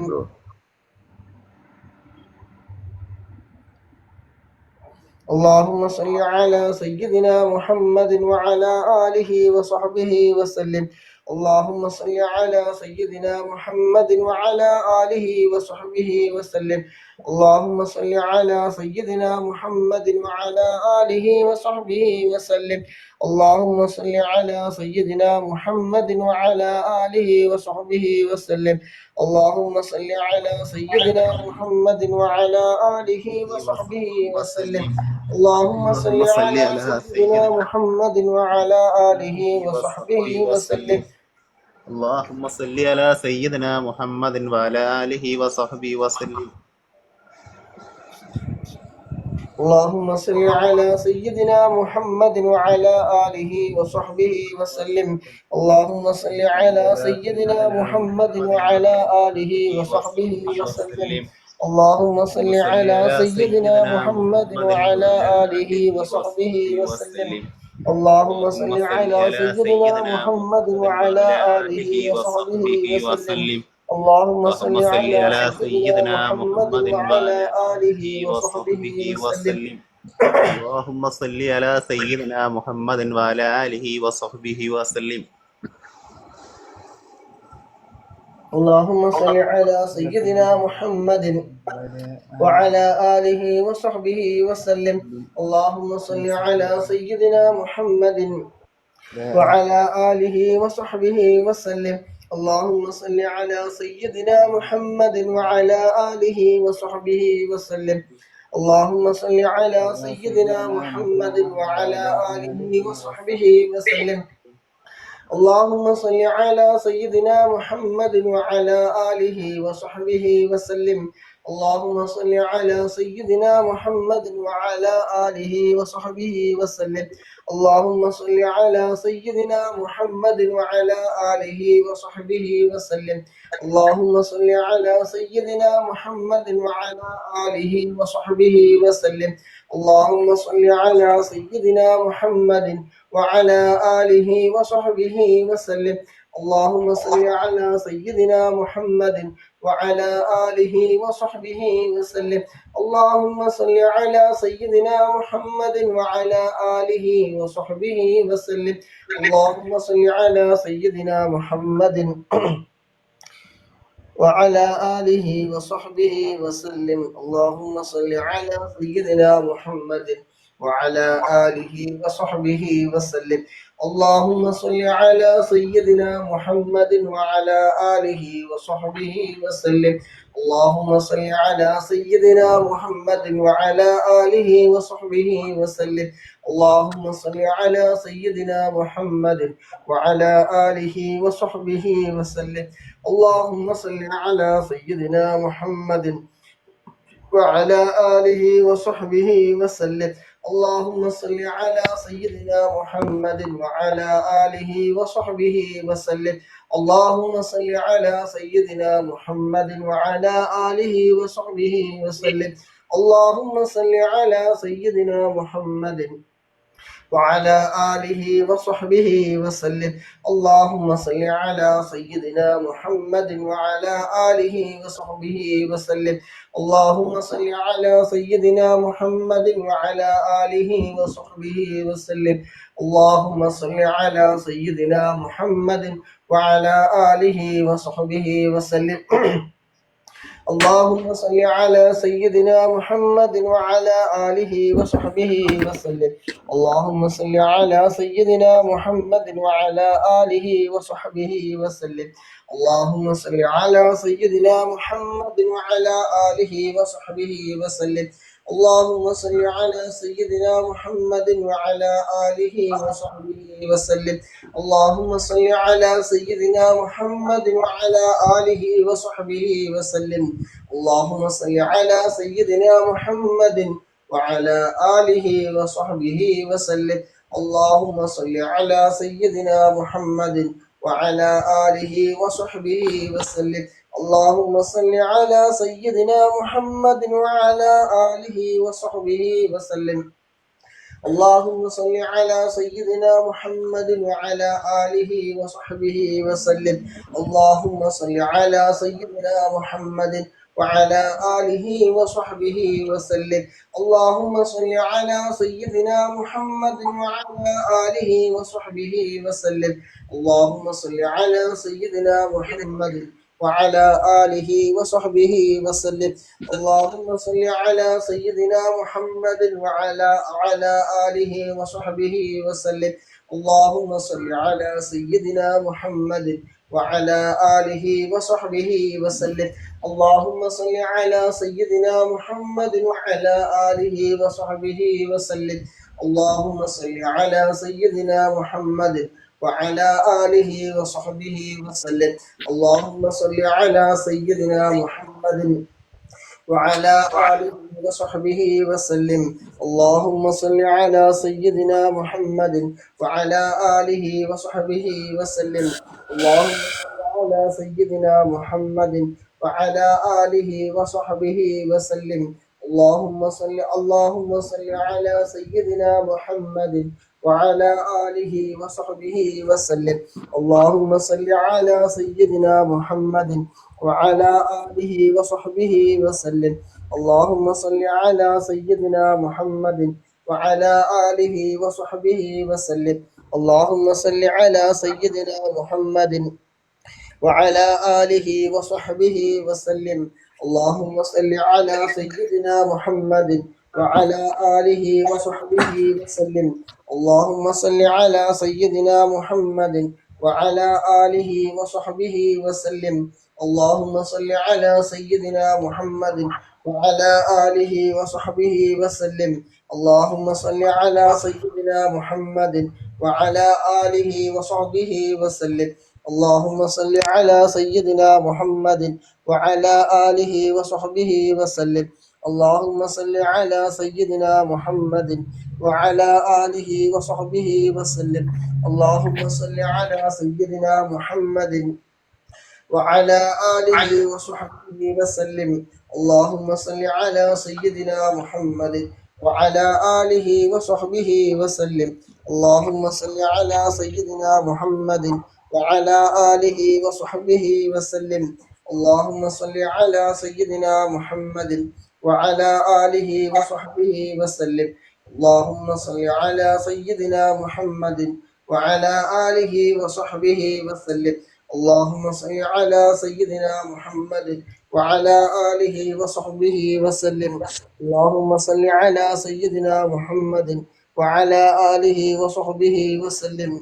اللهم صل على سيدنا محمد وعلى آله وصحبه وسلم. اللهم صل على سيدنا محمد وعلى آله وصحبه وسلم. اللهم صل على سيدنا محمد وعلى آله وصحبه وسلم. اللهم صل على سيدنا محمد وعلى آله وصحبه وسلم. اللهم صل على سيدنا محمد وعلى آله وصحبه وسلم. اللهم صل على سيدنا محمد وعلى آله وصحبه وسلم. اللهم صل على سيدنا محمد وعلى آله وصحبه وسلم. اللهم صل على سيدنا محمد وعلى آله وصحبه وسلم. اللهم صل على سيدنا محمد وعلى آله وصحبه وسلم. اللهم صل على سيدنا محمد وعلى آله وصحبه وسلم. اللهم صل على سيدنا محمد وعلى آله وصحبه وسلم. اللهم صل على سيدنا محمد وعلى آله وصحبه وسلم. اللهم صل على سيدنا محمد وعلى آله وصحبه وسلم. اللهم صل على سيدنا محمد وعلى آله وصحبه وسلم. اللهم صل على سيدنا محمد وعلى آله وصحبه وسلم. اللهم صل على سيدنا محمد وعلى آله وصحبه وسلم. اللهم صل على سيدنا محمد وعلى آله وصحبه وسلم. اللهم صل على سيدنا محمد وعلى آله وصحبه وسلم. اللهم صل على سيدنا محمد وعلى آله وصحبه وسلم. اللهم صل على سيدنا محمد وعلى آله وصحبه وسلم. اللهم صل على سيدنا محمد وعلى آله وصحبه وسلم. اللهم صل على سيدنا محمد وعلى آله وصحبه وسلم. اللهم صل على سيدنا محمد وعلى آله وصحبه وسلم. اللهم صل على سيدنا محمد وعلى آله وصحبه وسلم. اللهم صل على سيدنا محمد وعلى آله وصحبه وسلم. اللهم صل على سيدنا محمد وعلى آله وصحبه وسلم. اللهم صل على سيدنا محمد وعلى آله وصحبه وسلم. اللهم صل على سيدنا محمد وعلى آله وصحبه وسلم. اللهم صل على سيدنا محمد وعلى آله وصحبه وسلم. اللهم صل على سيدنا محمد وعلى آله وصحبه وسلم. اللهم صل على سيدنا محمد وعلى آله وصحبه وسلم. اللهم صل على سيدنا محمد وعلى آله وصحبه وسلم. اللهم صل على سيدنا محمد وعلى آله وصحبه وسلم. اللهم صل على سيدنا محمد وعلى آله وصحبه وسلم. اللهم صل على سيدنا محمد وعلى آله وصحبه وسلم. اللهم صل على سيدنا محمد وعلى آله وصحبه وسلم. اللهم صل على سيدنا محمد وعلى آله وصحبه وسلم. اللهم صل على سيدنا محمد وعلى آله وصحبه وسلم. اللهم صل على سيدنا محمد وعلى آله وصحبه وسلم. اللهم صل على سيدنا محمد وعلى آله وصحبه وسلم. اللهم صل على سيدنا محمد وعلى آله وصحبه وسلم. اللهم صل على سيدنا محمد وعلى آله وصحبه وسلم. اللهم صل على سيدنا محمد وعلى آله وصحبه وسلم. اللهم صل على سيدنا محمد وعلى آله وصحبه وسلم. اللهم صل على سيدنا محمد وعلى آله وصحبه وسلم. اللهم صل على سيدنا محمد وعلى آله وصحبه وسلم. اللهم صل على سيدنا محمد وعلى آله وصحبه وسلم. اللهم صل على سيدنا محمد وعلى آله وصحبه وسلم. اللهم صل على سيدنا محمد وعلى آله وصحبه وسلم. اللهم صل على سيدنا محمد وعلى آله وصحبه وسلم. اللهم صل على سيدنا محمد وعلى آله وصحبه وسلم. اللهم صل على سيدنا محمد وعلى آله وصحبه وسلم. اللهم صل على سيدنا محمد وعلى آله وصحبه وسلم. اللهم صل على سيدنا محمد وعلى آله وصحبه وسلم. اللهم صل على سيدنا محمد وعلى آله وصحبه وسلم. اللهم صل على سيدنا محمد وعلى آله وصحبه وسلم. اللهم صل على سيدنا محمد وعلى آله وصحبه وسلم. اللهم صل على سيدنا محمد وعلى آله وصحبه وسلم. اللهم صل على سيدنا محمد وعلى آله وصحبه وسلم. اللهم صل على سيدنا محمد وعلى آله وصحبه وسلم. اللهم صل على سيدنا محمد وعلى آله وصحبه وسلم. اللهم صل على سيدنا محمد وعلى آله وصحبه وسلم. اللهم صل على سيدنا محمد وعلى آله وصحبه وسلم. اللهم صل على سيدنا محمد وعلى آله وصحبه وسلم. اللهم صل على سيدنا محمد وعلى آله وصحبه وسلم. اللهم صل على سيدنا محمد وعلى آله وصحبه وسلم. اللهم صل على سيدنا محمد وعلى آله وصحبه وسلم. اللهم صل على سيدنا محمد وعلى آله وصحبه وسلم. اللهم صل على سيدنا محمد وعلى آله وصحبه وسلم. اللهم صل على سيدنا محمد وعلى آله وصحبه وسلم. اللهم صل على سيدنا محمد وعلى آله وصحبه وسلم. اللهم صل على سيدنا محمد وعلى آله وصحبه وسلم.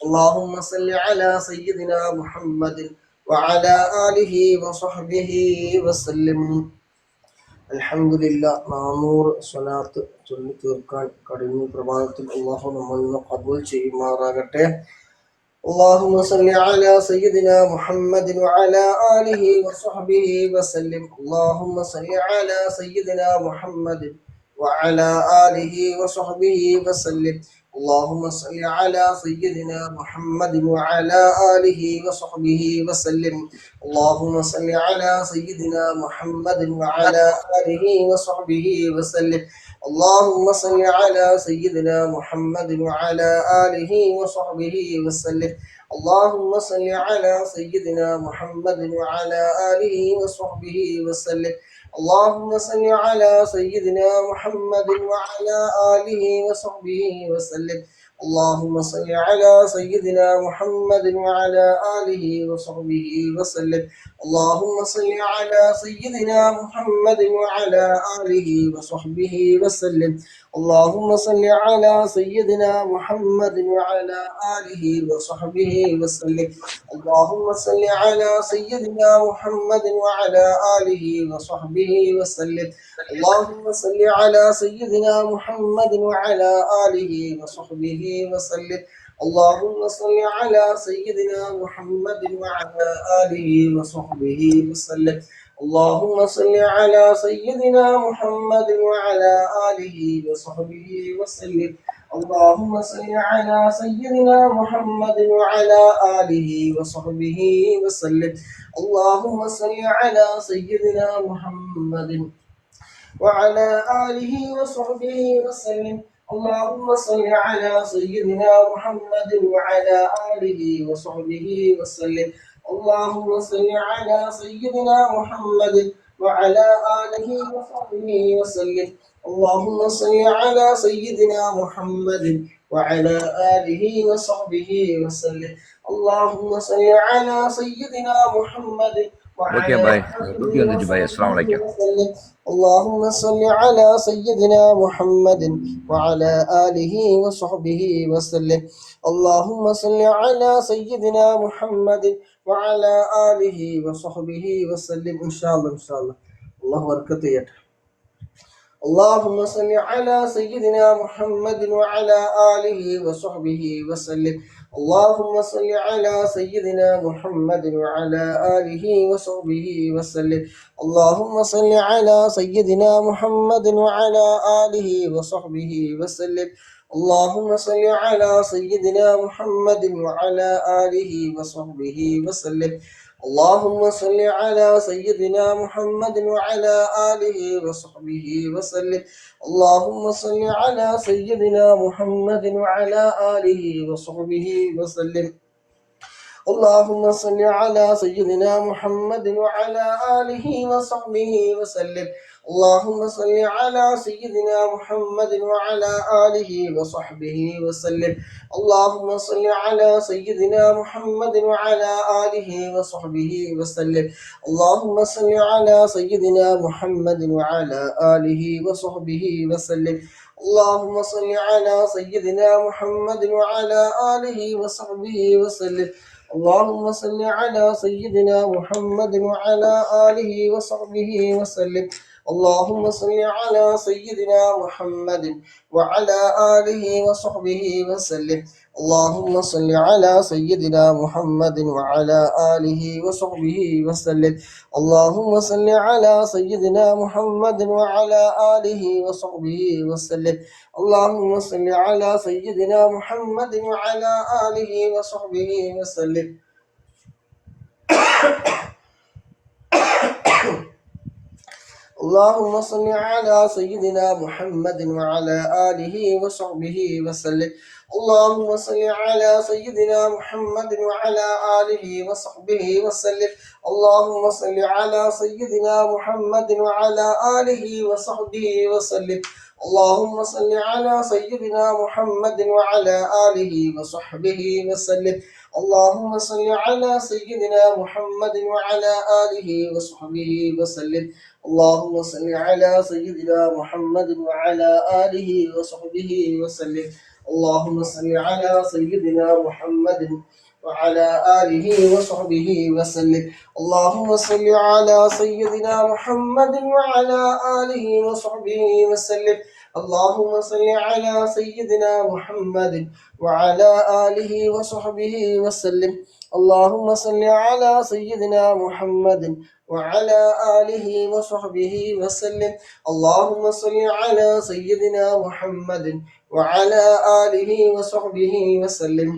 اللهم صل على سيدنا محمد وعلى آله وصحبه وسلم. അൽഹംദുലില്ലാ 400 സ്വലാത്ത് ചൊല്ലി തീർക്കാൻ കഴിഞ്ഞ പ്രഭാതത്തിൽ അല്ലാഹു നമ്മിൽ നിന്ന് ഖബൂൽ ചെയ്യുമാറാകട്ടെ. اللهم صل على سيدنا محمد وعلى آله وصحبه وسلم. اللهم صل على سيدنا محمد وعلى آله وصحبه وسلم. اللهم صل على سيدنا محمد وعلى آله وصحبه وسلم. اللهم صل على سيدنا محمد وعلى آله وصحبه وسلم. اللهم صل على سيدنا محمد وعلى آله وصحبه وسلم. اللهم صل على سيدنا محمد وعلى آله وصحبه وسلم. اللهم صل على سيدنا محمد وعلى آله وصحبه وسلم. اللهم صل على سيدنا محمد وعلى آله وصحبه وسلم. اللهم صل على سيدنا محمد وعلى آله وصحبه وسلم. اللهم صل على سيدنا محمد وعلى آله وصحبه وسلم. اللهم صل على سيدنا محمد وعلى آله وصحبه وسلم. اللهم صل على سيدنا محمد وعلى آله وصحبه وسلم. اللهم صل على سيدنا محمد وعلى آله وصحبه وسلم. اللهم صل على سيدنا محمد وعلى آله وصحبه وسلم. اللهم صل على سيدنا محمد وعلى آله وصحبه وسلم. اللهم صل على سيدنا محمد وعلى آله وصحبه وسلم. اللهم صل على سيدنا محمد وعلى آله وصحبه وسلم. اللهم صل على سيدنا محمد وعلى آله وصحبه وسلم. اللهم صل على سيدنا محمد وعلى آله وصحبه وسلم. اللهم صل على سيدنا محمد اوكي وعلى باي آله ड्यूटी होती जी भाई अस्सलाम وصحبه वालेकुम وسلم. اللهم صل على سيدنا محمد وعلى آله وصحبه وسلم. اللهم صل على سيدنا محمد وعلى آله وصحبه وسلم. إن شاء الله إن شاء الله الله بركته. اللهم صل على سيدنا محمد وعلى آله وصحبه وسلم. اللهم صل على سيدنا محمد وعلى آله وصحبه وسلم. اللهم صل على سيدنا محمد وعلى آله وصحبه وسلم. اللهم صل على سيدنا محمد وعلى آله وصحبه وسلم. اللهم صل على سيدنا محمد وعلى آله وصحبه وسلم. اللهم صل على سيدنا محمد وعلى آله وصحبه وسلم. اللهم صل على سيدنا محمد وعلى آله وصحبه وسلم. اللهم صل على سيدنا محمد وعلى آله وصحبه وسلم. اللهم صل على سيدنا محمد وعلى آله وصحبه وسلم. اللهم صل على سيدنا محمد وعلى آله وصحبه وسلم. اللهم صل على سيدنا محمد وعلى آله وصحبه وسلم. اللهم صل على سيدنا محمد وعلى آله وصحبه وسلم. اللهم صل على سيدنا محمد وعلى آله وصحبه وسلم. اللهم صل على سيدنا محمد وعلى آله وصحبه وسلم. اللهم صل على سيدنا محمد وعلى آله وصحبه وسلم. اللهم صل على سيدنا محمد وعلى آله وصحبه وسلم. اللهم صل على سيدنا محمد وعلى آله وصحبه وسلم. اللهم صل على سيدنا محمد وعلى آله وصحبه وسلم. اللهم صل على سيدنا محمد وعلى آله وصحبه وسلم. اللهم صل على سيدنا محمد وعلى آله وصحبه وسلم. اللهم صل على سيدنا محمد وعلى آله وصحبه وسلم. اللهم صل على سيدنا محمد وعلى آله وصحبه وسلم. اللهم صل على سيدنا محمد وعلى آله وصحبه وسلم. اللهم صل على سيدنا محمد وعلى آله وصحبه وسلم. اللهم صل على سيدنا محمد وعلى آله وصحبه وسلم. اللهم صل على سيدنا محمد وعلى آله وصحبه وسلم. اللهم صل على سيدنا محمد وعلى آله وصحبه وسلم.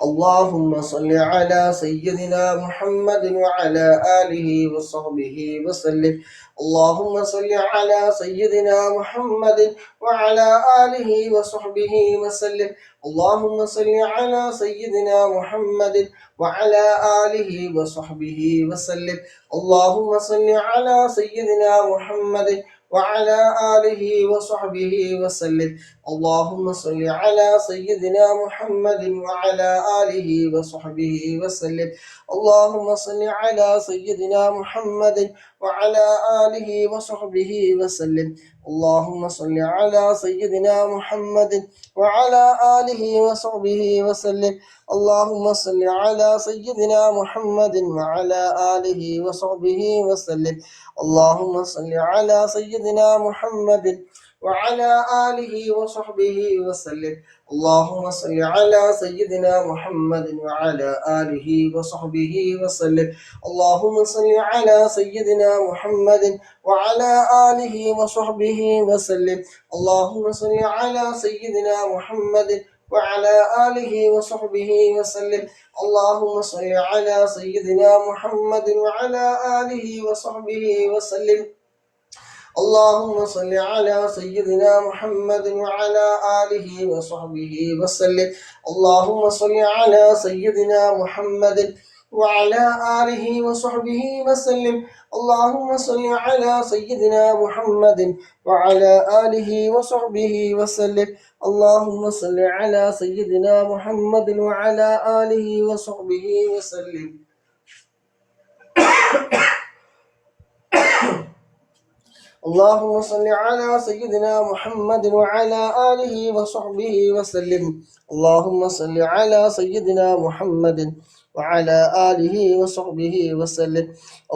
اللهم صل على سيدنا محمد وعلى آله وصحبه وسلم. اللهم صل على سيدنا محمد وعلى آله وصحبه وسلم. اللهم صل على سيدنا محمد وعلى آله وصحبه وسلم. اللهم صل على سيدنا محمد وعلى آله وصحبه وسلم. اللهم صل على سيدنا محمد وعلى آله وصحبه وسلم. اللهم صل على سيدنا محمد وعلى آله وصحبه وسلم. اللهم صل على سيدنا محمد وعلى آله وصحبه وسلم. اللهم صل على سيدنا محمد وعلى آله وصحبه وسلم. اللهم صل على سيدنا محمد وعلى آله وصحبه وسلم. اللهم صل على سيدنا محمد وعلى آله وصحبه وسلم. اللهم صل على سيدنا محمد وعلى آله وصحبه وسلم. اللهم صل على سيدنا محمد وعلى آله وصحبه وسلم. اللهم صل على سيدنا محمد وعلى آله وصحبه وسلم. اللهم صل على سيدنا محمد وعلى آله وصحبه وسلم. اللهم صل على سيدنا محمد وعلى آله وصحبه وسلم. اللهم صل على سيدنا محمد وعلى آله وصحبه وسلم. اللهم صل على سيدنا محمد وعلى آله وصحبه وسلم. اللهم صل على سيدنا محمد وعلى آله وصحبه وسلم. اللهم صل على سيدنا محمد وعلى آله وصحبه وسلم.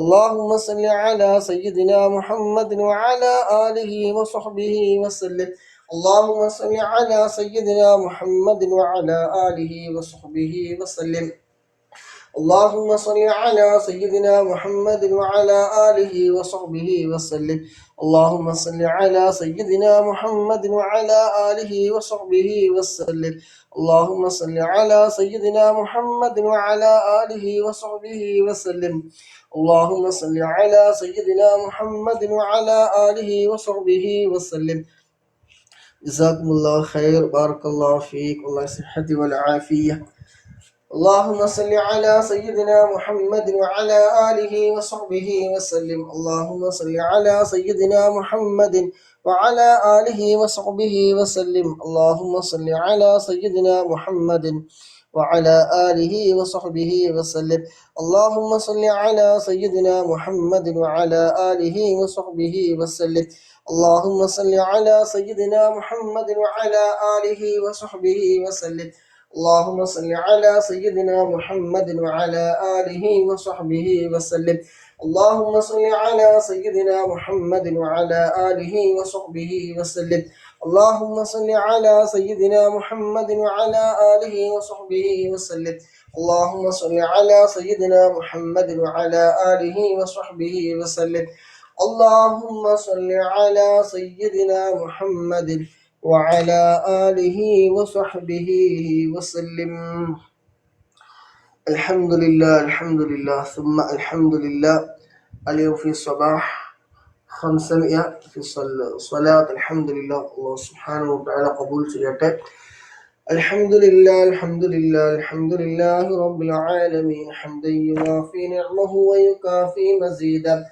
اللهم صل على سيدنا محمد وعلى آله وصحبه وسلم. اللهم صل على سيدنا محمد وعلى آله وصحبه وسلم. اللهم صل على سيدنا محمد وعلى آله وصحبه وسلم. اللهم صل على سيدنا محمد وعلى آله وصحبه وسلم. اللهم صل على سيدنا محمد وعلى آله وصحبه وسلم. اللهم صل على سيدنا محمد وعلى آله وصحبه وسلم. جزاكم الله خير. بارك الله فيك. والله الصحة والعافية. اللهم صل على سيدنا محمد وعلى آله وصحبه وسلم. اللهم صل على سيدنا محمد وعلى آله وصحبه وسلم. اللهم صل على سيدنا محمد وعلى آله وصحبه وسلم. اللهم صل على سيدنا محمد وعلى آله وصحبه وسلم. اللهم صل على سيدنا محمد وعلى آله وصحبه وسلم. اللهم صل على سيدنا محمد وعلى آله وصحبه وسلم. اللهم صل على سيدنا محمد وعلى آله وصحبه وسلم. اللهم صل على سيدنا محمد وعلى آله وصحبه وسلم. اللهم صل على سيدنا محمد وعلى آله وصحبه وسلم. اللهم صل على سيدنا محمد وعلى آله وصحبه وسلم. الحمد لله الحمد لله ثم الحمد لله. اليوم في الصباح 500 في صلاة الحمد لله. الله سبحانه وتعالى قبول سيئته. الحمد لله الحمد لله الحمد لله رب العالمين. حمدا يوافي نعمه ويكافي مزيدا.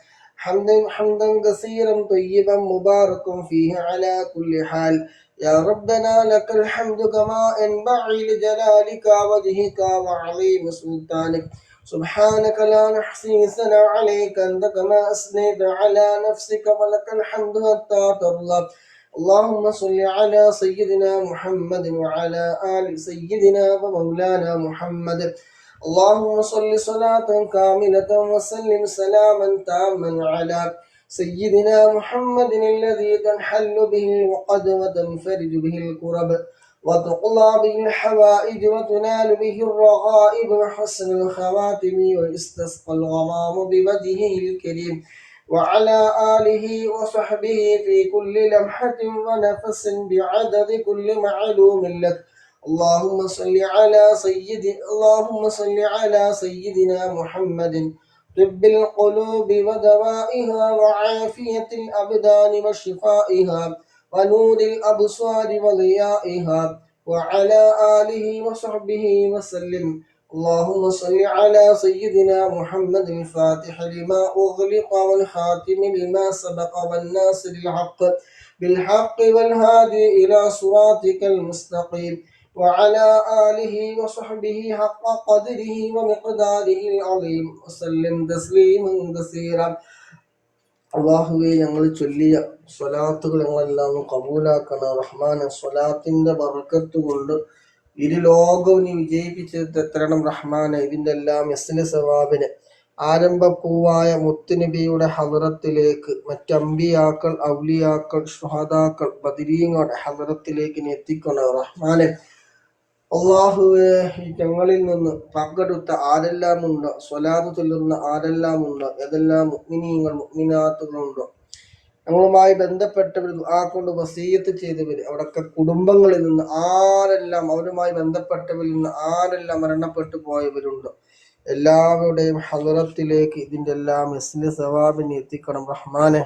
حمدا كثيرا طيبا مباركا فيه على كل حال. يا ربنا لك الحمد كما ينبغي لجلالك وجهك وعظيم سلطانك. سبحانك لا نحصي ثناء عليك أنت كما أثنيت على نفسك ولك الحمد حتى ترضى. اللهم صل على سيدنا محمد وعلى آل سيدنا ومولانا محمد. اللهم صل صلاة كاملة وسلم سلاما تاما على سيدنا محمد الذي تنحل به العقد وتنفرج به الكرب وتقضى به الحوائج وتنال به الرغائب وحسن الخواتم ويستسقى الغمام بوجهه الكريم وعلى آله وصحبه في كل لمحة ونفس بعدد كل معلوم لك. اللهم صل على سيدنا محمد طب القلوب ودوائها وعافية الأبدان وشفائها ونور الأبصار وضيائها وعلى آله وصحبه وسلم. اللهم صل على سيدنا محمد الفاتح لما أغلق والخاتم لما سبق والناصر الحق بالحق والهادي إلى صراطك المستقيم وعلى آله وصحبه حق قدره ومقداره العظيم وسلم تسليما كثيرا. അള്ളാഹുവെ, ഞങ്ങൾ ചൊല്ലിയ സ്വലാത്തുകൾ ഞങ്ങളെല്ലാം കബൂലാക്കണം റഹ്മാനെ. സ്വലാത്തിന്റെ ബർക്കത്ത് കൊണ്ട് ഇരു ലോകവും നീ വിജയിപ്പിച്ച് തരണം റഹ്മാനെ. ഇതിന്റെ എല്ലാം യസ്ന സവാബിന് ആരംഭപ്പൂവായ മുത്തുനബിയുടെ ഹദറത്തിലേക്ക്, മറ്റമ്പിയാക്കൾ, ഔലിയാക്കൾ, ഷുഹദാക്കൾ, ബദരീങ്ങളുടെ ഹദറത്തിലേക്ക് നീ എത്തിക്കണം റഹ്മാനെ. അള്ളാഹുവെ, ഞങ്ങളിൽ നിന്ന് പങ്കെടുത്ത ആരെല്ലാം ഉണ്ടോ, സ്വലാത്ത് ചൊല്ലുന്ന ആരെല്ലാം ഉണ്ടോ, ഏതെല്ലാം മുഅ്മിനീങ്ങൾ മുഅ്മിനാത്തുകളുണ്ടോ, ഞങ്ങളുമായി ബന്ധപ്പെട്ടവർ ആ കൊണ്ട് വസീയത്ത് ചെയ്തവർ, അവിടൊക്കെ കുടുംബങ്ങളിൽ നിന്ന് ആരെല്ലാം, അവരുമായി ബന്ധപ്പെട്ടവരിൽ നിന്ന് ആരെല്ലാം മരണപ്പെട്ടു പോയവരുണ്ടോ, എല്ലാവരുടെയും ഹദറത്തിലേക്ക് ഇതിന്റെ എല്ലാം മിസ്ലി സവാബിനെ എത്തിക്കണം റഹ്മാനെ.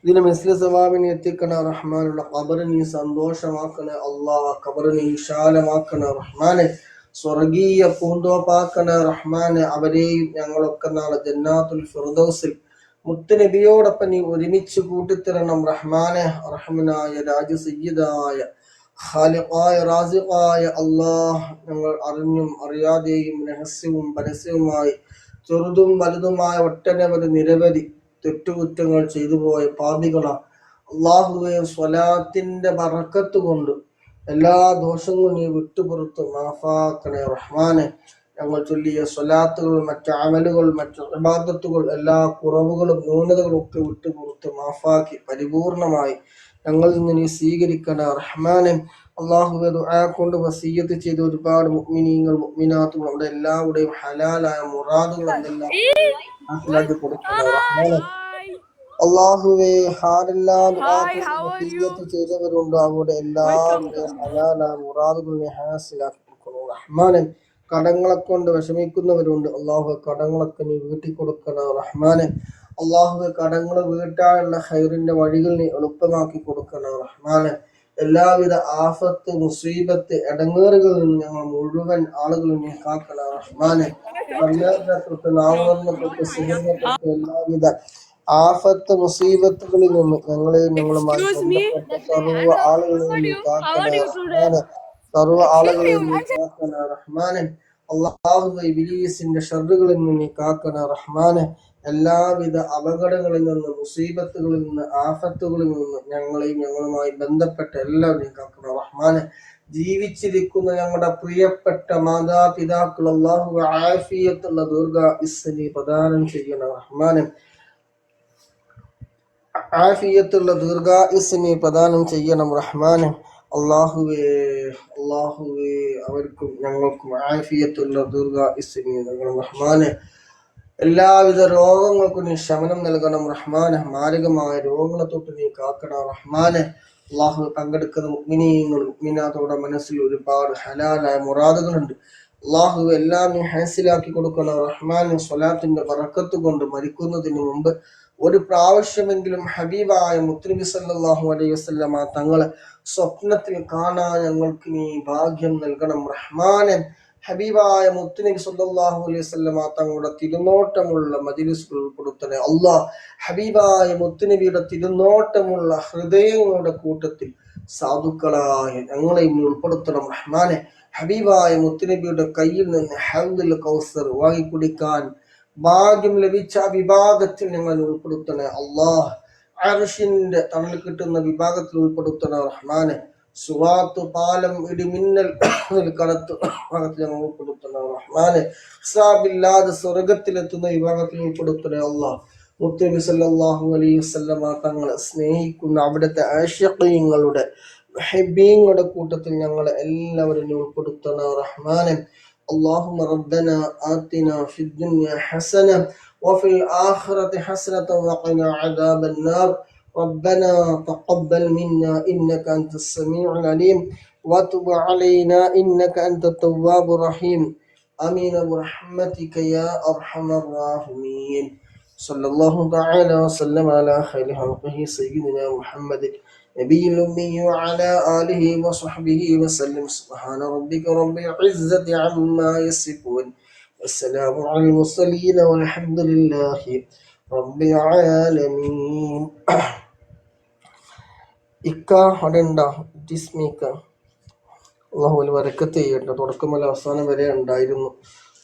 ഇതിന് മിസ്ലി സവാബിനെ എത്തിക്കണം റഹ്മാനുള്ള. ഖബർ നീ സന്തോഷമാക്കണേ അള്ളാഹ്. ഖബർ നീ വിശാലമാക്കണേ റഹ്മാനെ. സ്വർഗീയ പൂന്തോപ്പാക്കണേ റഹ്മാനെ. അവരെയും ഞങ്ങളൊക്കെ നാളെ ജന്നാത്തുൽ ഫിർദൗസിൽ മുത്തുനബിയോടൊപ്പം നീ ഒരുമിച്ച് കൂട്ടിത്തരണം റഹ്മാനെ. റഹ്മനായ രാജസയ്യിദായ ഖാലിഖായ റാസിഖായ അല്ലാഹ്, ഞങ്ങൾ അറിഞ്ഞും അറിയാതെയും രഹസ്യവും പരസ്യവുമായി ചെറുതും വലുതുമായ ഒട്ടനവധി നിരവധി തെറ്റുകുറ്റങ്ങൾ ചെയ്തു പോയ പാപികളാ അള്ളാഹുവെ. സ്വലാത്തിന്റെ ബറക്കത്ത് കൊണ്ട് എല്ലാ ദോഷങ്ങളും നീ വിട്ടുപുറത്ത് മാഫാക്കണേ റഹ്മാനെ. ഞങ്ങൾ ചൊല്ലിയ സ്വലാത്തുകൾ, മറ്റ് അമലുകൾ, മറ്റ് ഇബാദത്തുകൾ, എല്ലാ കുറവുകളും ന്യൂനതകളും ഒക്കെ വിട്ടുപുറത്ത് മാഫാക്കി പരിപൂർണമായി ഞങ്ങളിൽ നിന്ന് നീ സ്വീകരിക്കണേ റഹ്മാനെ. അള്ളാഹുവെ, ദുആ കൊണ്ട് വസീയത്ത് ചെയ്ത ഒരുപാട് മുഅ്മിനീങ്ങൾ മുഅ്മിനാത്തുകൾ, അവിടെ എല്ലാവരുടെയും ഹലാലായ മുറാദുകൾ എന്തെല്ലാം മനസ്സിലാക്കി കൊടുക്കണേ റഹ്മാനെ. അള്ളാഹുവെ, ആരെല്ലാം വസീയത്ത് ചെയ്തവരുണ്ടോ അവരുടെ എല്ലാവരുടെയും ഹലാലായ മുറാദുകളെ ഹാസിലാക്കി കൊടുക്കണേ റഹ്മാനെ. കടങ്ങളെ കൊണ്ട് വിഷമിക്കുന്നവരുണ്ട്, അള്ളാഹു കടങ്ങളൊക്കെ നീ വീട്ടി കൊടുക്കണേ റഹ്മാനെ. അള്ളാഹുവെ, കടങ്ങൾ വീട്ടാനുള്ള ഖൈറിന്റെ വഴികൾ നീ എളുപ്പമാക്കി കൊടുക്കണേ റഹ്മാനെ. എല്ലാവിധ ആഫത്ത്, മുസീബത്ത്, ഇടങ്ങേറുകളിൽ നിന്ന് ഞങ്ങൾ മുഴുവൻ ആളുകളും നീ കാക്കണേ റഹ്മാനെ. കണ്ണേറിനെ തൊട്ട് നാവുകളിനെ തൊട്ട് സിഹിറിനെ തൊട്ട് എല്ലാവിധ ആഫത്ത് മുസീബത്തുകളിൽ നിന്ന് ഞങ്ങളെയും ഞങ്ങളുമായി ബന്ധപ്പെട്ട സർവ്വ ആളുകളെയും നീ കാക്കണേ റഹ്മാനെ. സർവ്വ ആളുകളെയും നീ കാക്കണേ റഹ്മാനെ. അള്ളാഹുവെ, ഇബ്ലീസിന്റെ ഷർറുകളിൽ നിന്ന് നീ കാക്കണേ റഹ്മാനെ. എല്ലാവിധ അപകടങ്ങളിൽ നിന്ന്, മുസീബത്തുകളിൽ നിന്ന്, ആഫത്തുകളിൽ നിന്ന് ഞങ്ങളെയും ഞങ്ങളുമായി ബന്ധപ്പെട്ട എല്ലാവരെയും കാക്കണേ റഹ്മാനെ. ജീവിച്ചിരിക്കുന്ന ഞങ്ങളുടെ പ്രിയപ്പെട്ട മാതാപിതാക്കൾ അള്ളാഹു ആഫിയത്തുള്ള ദീർഘായുസ്സ് നീ പ്രദാനം ചെയ്യണം റഹ്മാനെ. ആഫിയത്തുള്ള ദീർഘായുസ്സ് നീ പ്രദാനം ചെയ്യണം റഹ്മാനെ. അള്ളാഹുവേ, അവർക്കും ഞങ്ങൾക്കും ആഫിയത്തുള്ള ദീർഘായുസ്സ് നീ നൽകണം റഹ്മാനെ. എല്ലാവിധ രോഗങ്ങൾക്കും നീ ശമനം നൽകണം റഹ്മാനെ. മാരകമായ രോഗങ്ങളെ തൊട്ട് നീ കാക്കണം റഹ്മാനെ. അള്ളാഹു, പങ്കെടുക്കുന്ന മുഅ്മിനീങ്ങൾ മുഅ്മിനാത്തുകളുടെ മനസ്സിൽ ഒരുപാട് ഹലാലായ മുറാദുകളുണ്ട്. അള്ളാഹു, എല്ലാം നീ ഹാസിലാക്കി കൊടുക്കണം റഹ്മാനെ. സ്വലാത്തിന്റെ ബറക്കത്ത് കൊണ്ട് മരിക്കുന്നതിന് മുമ്പ് ഒരു പ്രാവശ്യമെങ്കിലും ഹബീബായ മുത്തുനബി സല്ലല്ലാഹു അലൈഹി വസല്ലമ തങ്ങളെ സ്വപ്നത്തിൽ കാണാൻ ഞങ്ങൾക്ക് നീ ഭാഗ്യം നൽകണം റഹ്മാനെ. ഹബീബായ മുത്തുനബി സല്ലല്ലാഹു അലൈഹി വസല്ലമ തങ്ങളുടെ തിരുനോട്ടമുള്ള മജ്ലിസുകൾ ഉൾപ്പെടുത്തണേ അല്ലാഹ്. ഹബീബായ മുത്തുനബിയുടെ തിരുനോട്ടമുള്ള ഹൃദയങ്ങളുടെ കൂട്ടത്തിൽ സാധുക്കളായ ഞങ്ങളെയും ഉൾപ്പെടുത്തണം റഹ്മാനെ. ഹബീബായ മുത്തുനബിയുടെ കയ്യിൽ നിന്ന് ഹൗദുൽ കൗസർ വാങ്ങിക്കുടിക്കാൻ ഭാഗ്യം ലഭിച്ച വിഭാഗത്തിൽ ഞങ്ങൾ ഉൾപ്പെടുത്തണേ അല്ലാഹ്. അർശിന്റെ തണൽ കിട്ടുന്ന വിഭാഗത്തിൽ ഉൾപ്പെടുത്തണേ റഹ്മാനെ. സുറാത്ത്, പാലം, ഇടിമിന്നൽ, കടത്ത് വിഭാഗത്തിൽ ഞങ്ങൾ ഉൾപ്പെടുത്തണേ റഹ്മാനെ. ഹിസാബില്ലാതെ സ്വർഗത്തിലെത്തുന്ന വിഭാഗത്തിൽ ഉൾപ്പെടുത്തണേ അല്ലാഹ്. മുത്തുനബി സല്ലല്ലാഹു അലൈഹി വസല്ലമ തങ്ങളെ സ്നേഹിക്കുന്ന അവിടുത്തെ ആശിഖീങ്ങളുടെ മുഹിബ്ബീങ്ങളുടെ കൂട്ടത്തിൽ ഞങ്ങളെ എല്ലാവരും ഉൾപ്പെടുത്തണേ റഹ്മാനെ. اللهم ربنا آتنا في الدنيا حسنة وفي الآخرة حسنة وقنا عذاب النار ربنا تقبل منا إنك أنت السميع العليم وتب علينا إنك أنت التواب الرحيم آمين برحمتك يا أرحم الراحمين صلى الله تعالى وسلم على خير خلقه سيدنا محمد نبي الأمي وعلى آله وصحبه وسلم سبحان ربك رب العزة عما يصفون والسلام على المرسلين والحمد لله رب العالمين. ഇക്ക അവിടെ ഉണ്ടാ ജിസ്മിക്ക അള്ളാഹു വരക്കത്ത് ചെയ്യട്ടെ. തുടക്കം മുതൽ അവസാനം വരെ ഉണ്ടായിരുന്നു.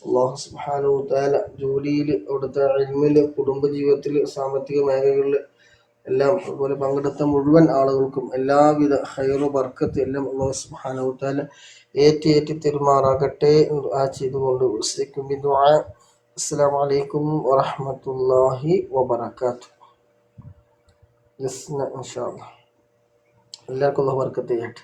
അള്ളാഹു സുബ്ഹാനഹു തആല ജോലിയിൽ, അവിടുത്തെ ഇൽമില്, കുടുംബജീവിതത്തിൽ, സാമ്പത്തിക മേഖലകളിൽ എല്ലാം, അതുപോലെ പങ്കെടുത്ത മുഴുവൻ ആളുകൾക്കും എല്ലാവിധ ഖൈറു ബർക്കത്ത് എല്ലാം അള്ളാഹു സുബ്ഹാനഹു തആല ഏറ്റി തെരുമാറാകട്ടെ എന്ന് ദുആ ചെയ്തുകൊണ്ട് വസിക്കും ബിദുആ. അസ്സലാമു അലൈക്കും വറഹ്മത്തുള്ളാഹി വബറകാതുഹു. ഇൻഷാ അല്ലാഹ് എല്ലാവർക്കും അള്ളാഹു ബർക്കത്ത് ചെയ്യട്ടെ.